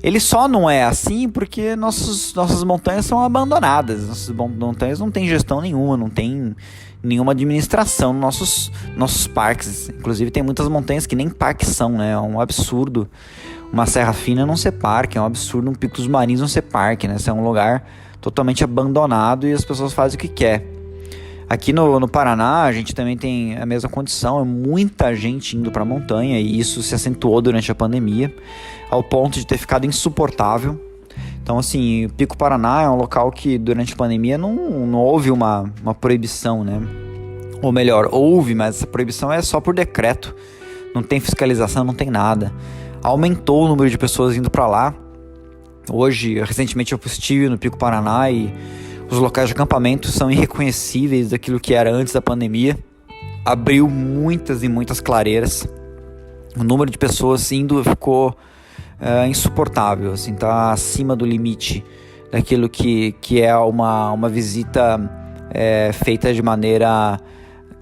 Ele só não é assim porque nossas montanhas são abandonadas. Nossas montanhas não tem gestão nenhuma, não tem nenhuma administração nos nossos parques. Inclusive tem muitas montanhas que nem parques são, né? É um absurdo uma Serra Fina não ser parque, é um absurdo um Pico dos Marins não ser parque, né? Isso é um lugar totalmente abandonado e as pessoas fazem o que quer. Aqui no Paraná a gente também tem a mesma condição, é muita gente indo para a montanha e isso se acentuou durante a pandemia, ao ponto de ter ficado insuportável. Então assim, o Pico Paraná é um local que durante a pandemia não houve uma proibição, né? Ou melhor, houve, mas essa proibição é só por decreto, não tem fiscalização, não tem nada. Aumentou o número de pessoas indo para lá. Hoje, recentemente eu estive no Pico Paraná e os locais de acampamento são irreconhecíveis daquilo que era antes da pandemia. Abriu muitas e muitas clareiras. O número de pessoas indo ficou insuportável, assim, tá acima do limite daquilo que é uma visita feita de maneira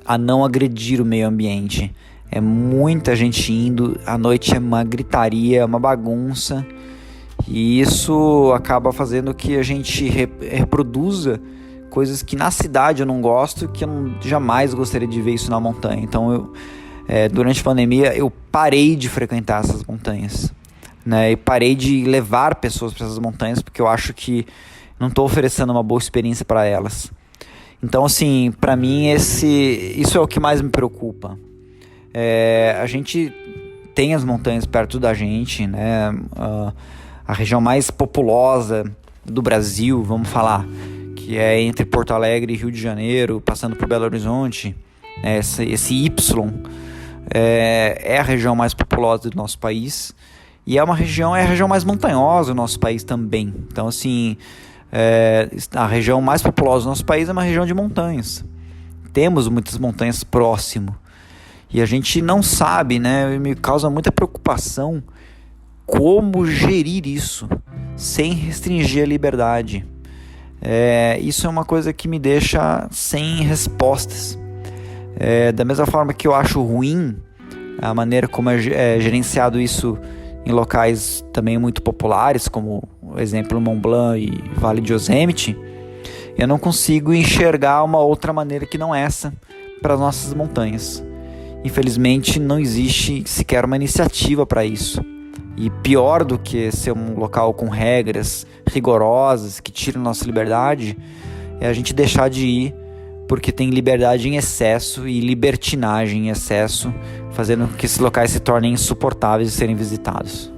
a não agredir o meio ambiente. É muita gente indo, à noite é uma gritaria, uma bagunça, e isso acaba fazendo que a gente reproduza coisas que na cidade eu não gosto, que eu jamais gostaria de ver isso na montanha. Então durante a pandemia eu parei de frequentar essas montanhas, né? E parei de levar pessoas para essas montanhas, porque eu acho que não estou oferecendo uma boa experiência para elas. Então, assim, para mim isso é o que mais me preocupa. A gente tem as montanhas perto da gente, né? A região mais populosa do Brasil, vamos falar, que é entre Porto Alegre e Rio de Janeiro, passando por Belo Horizonte, esse Y é a região mais populosa do nosso país, e é a região mais montanhosa do nosso país também. Então, assim, a região mais populosa do nosso país é uma região de montanhas. Temos muitas montanhas próximo, e a gente não sabe, né? Me causa muita preocupação como gerir isso sem restringir a liberdade. Isso é uma coisa que me deixa sem respostas. Da mesma forma que eu acho ruim a maneira como é gerenciado isso em locais também muito populares, como o exemplo Mont Blanc e Vale de Yosemite, eu não consigo enxergar uma outra maneira que não essa para as nossas montanhas. Infelizmente não existe sequer uma iniciativa para isso. E pior do que ser um local com regras rigorosas que tiram nossa liberdade, é a gente deixar de ir porque tem liberdade em excesso e libertinagem em excesso, fazendo com que esses locais se tornem insuportáveis de serem visitados.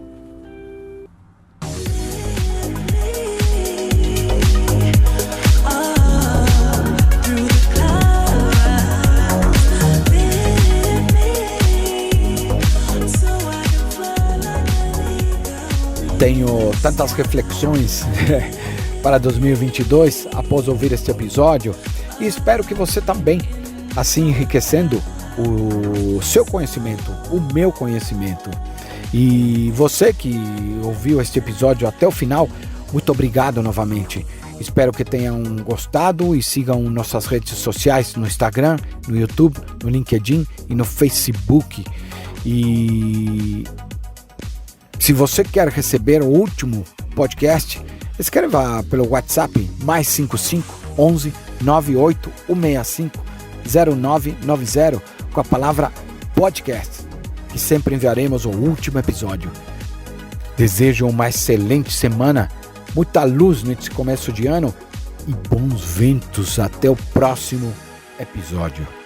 Tenho tantas reflexões para 2022 após ouvir este episódio, e espero que você também, assim enriquecendo o seu conhecimento, o meu conhecimento. E você que ouviu este episódio até o final, muito obrigado novamente. Espero que tenham gostado e sigam nossas redes sociais no Instagram, no YouTube, no LinkedIn e no Facebook. E se você quer receber o último podcast, escreva pelo WhatsApp +55 11 98 165 0990 com a palavra podcast, que sempre enviaremos o último episódio. Desejo uma excelente semana, muita luz nesse começo de ano e bons ventos até o próximo episódio.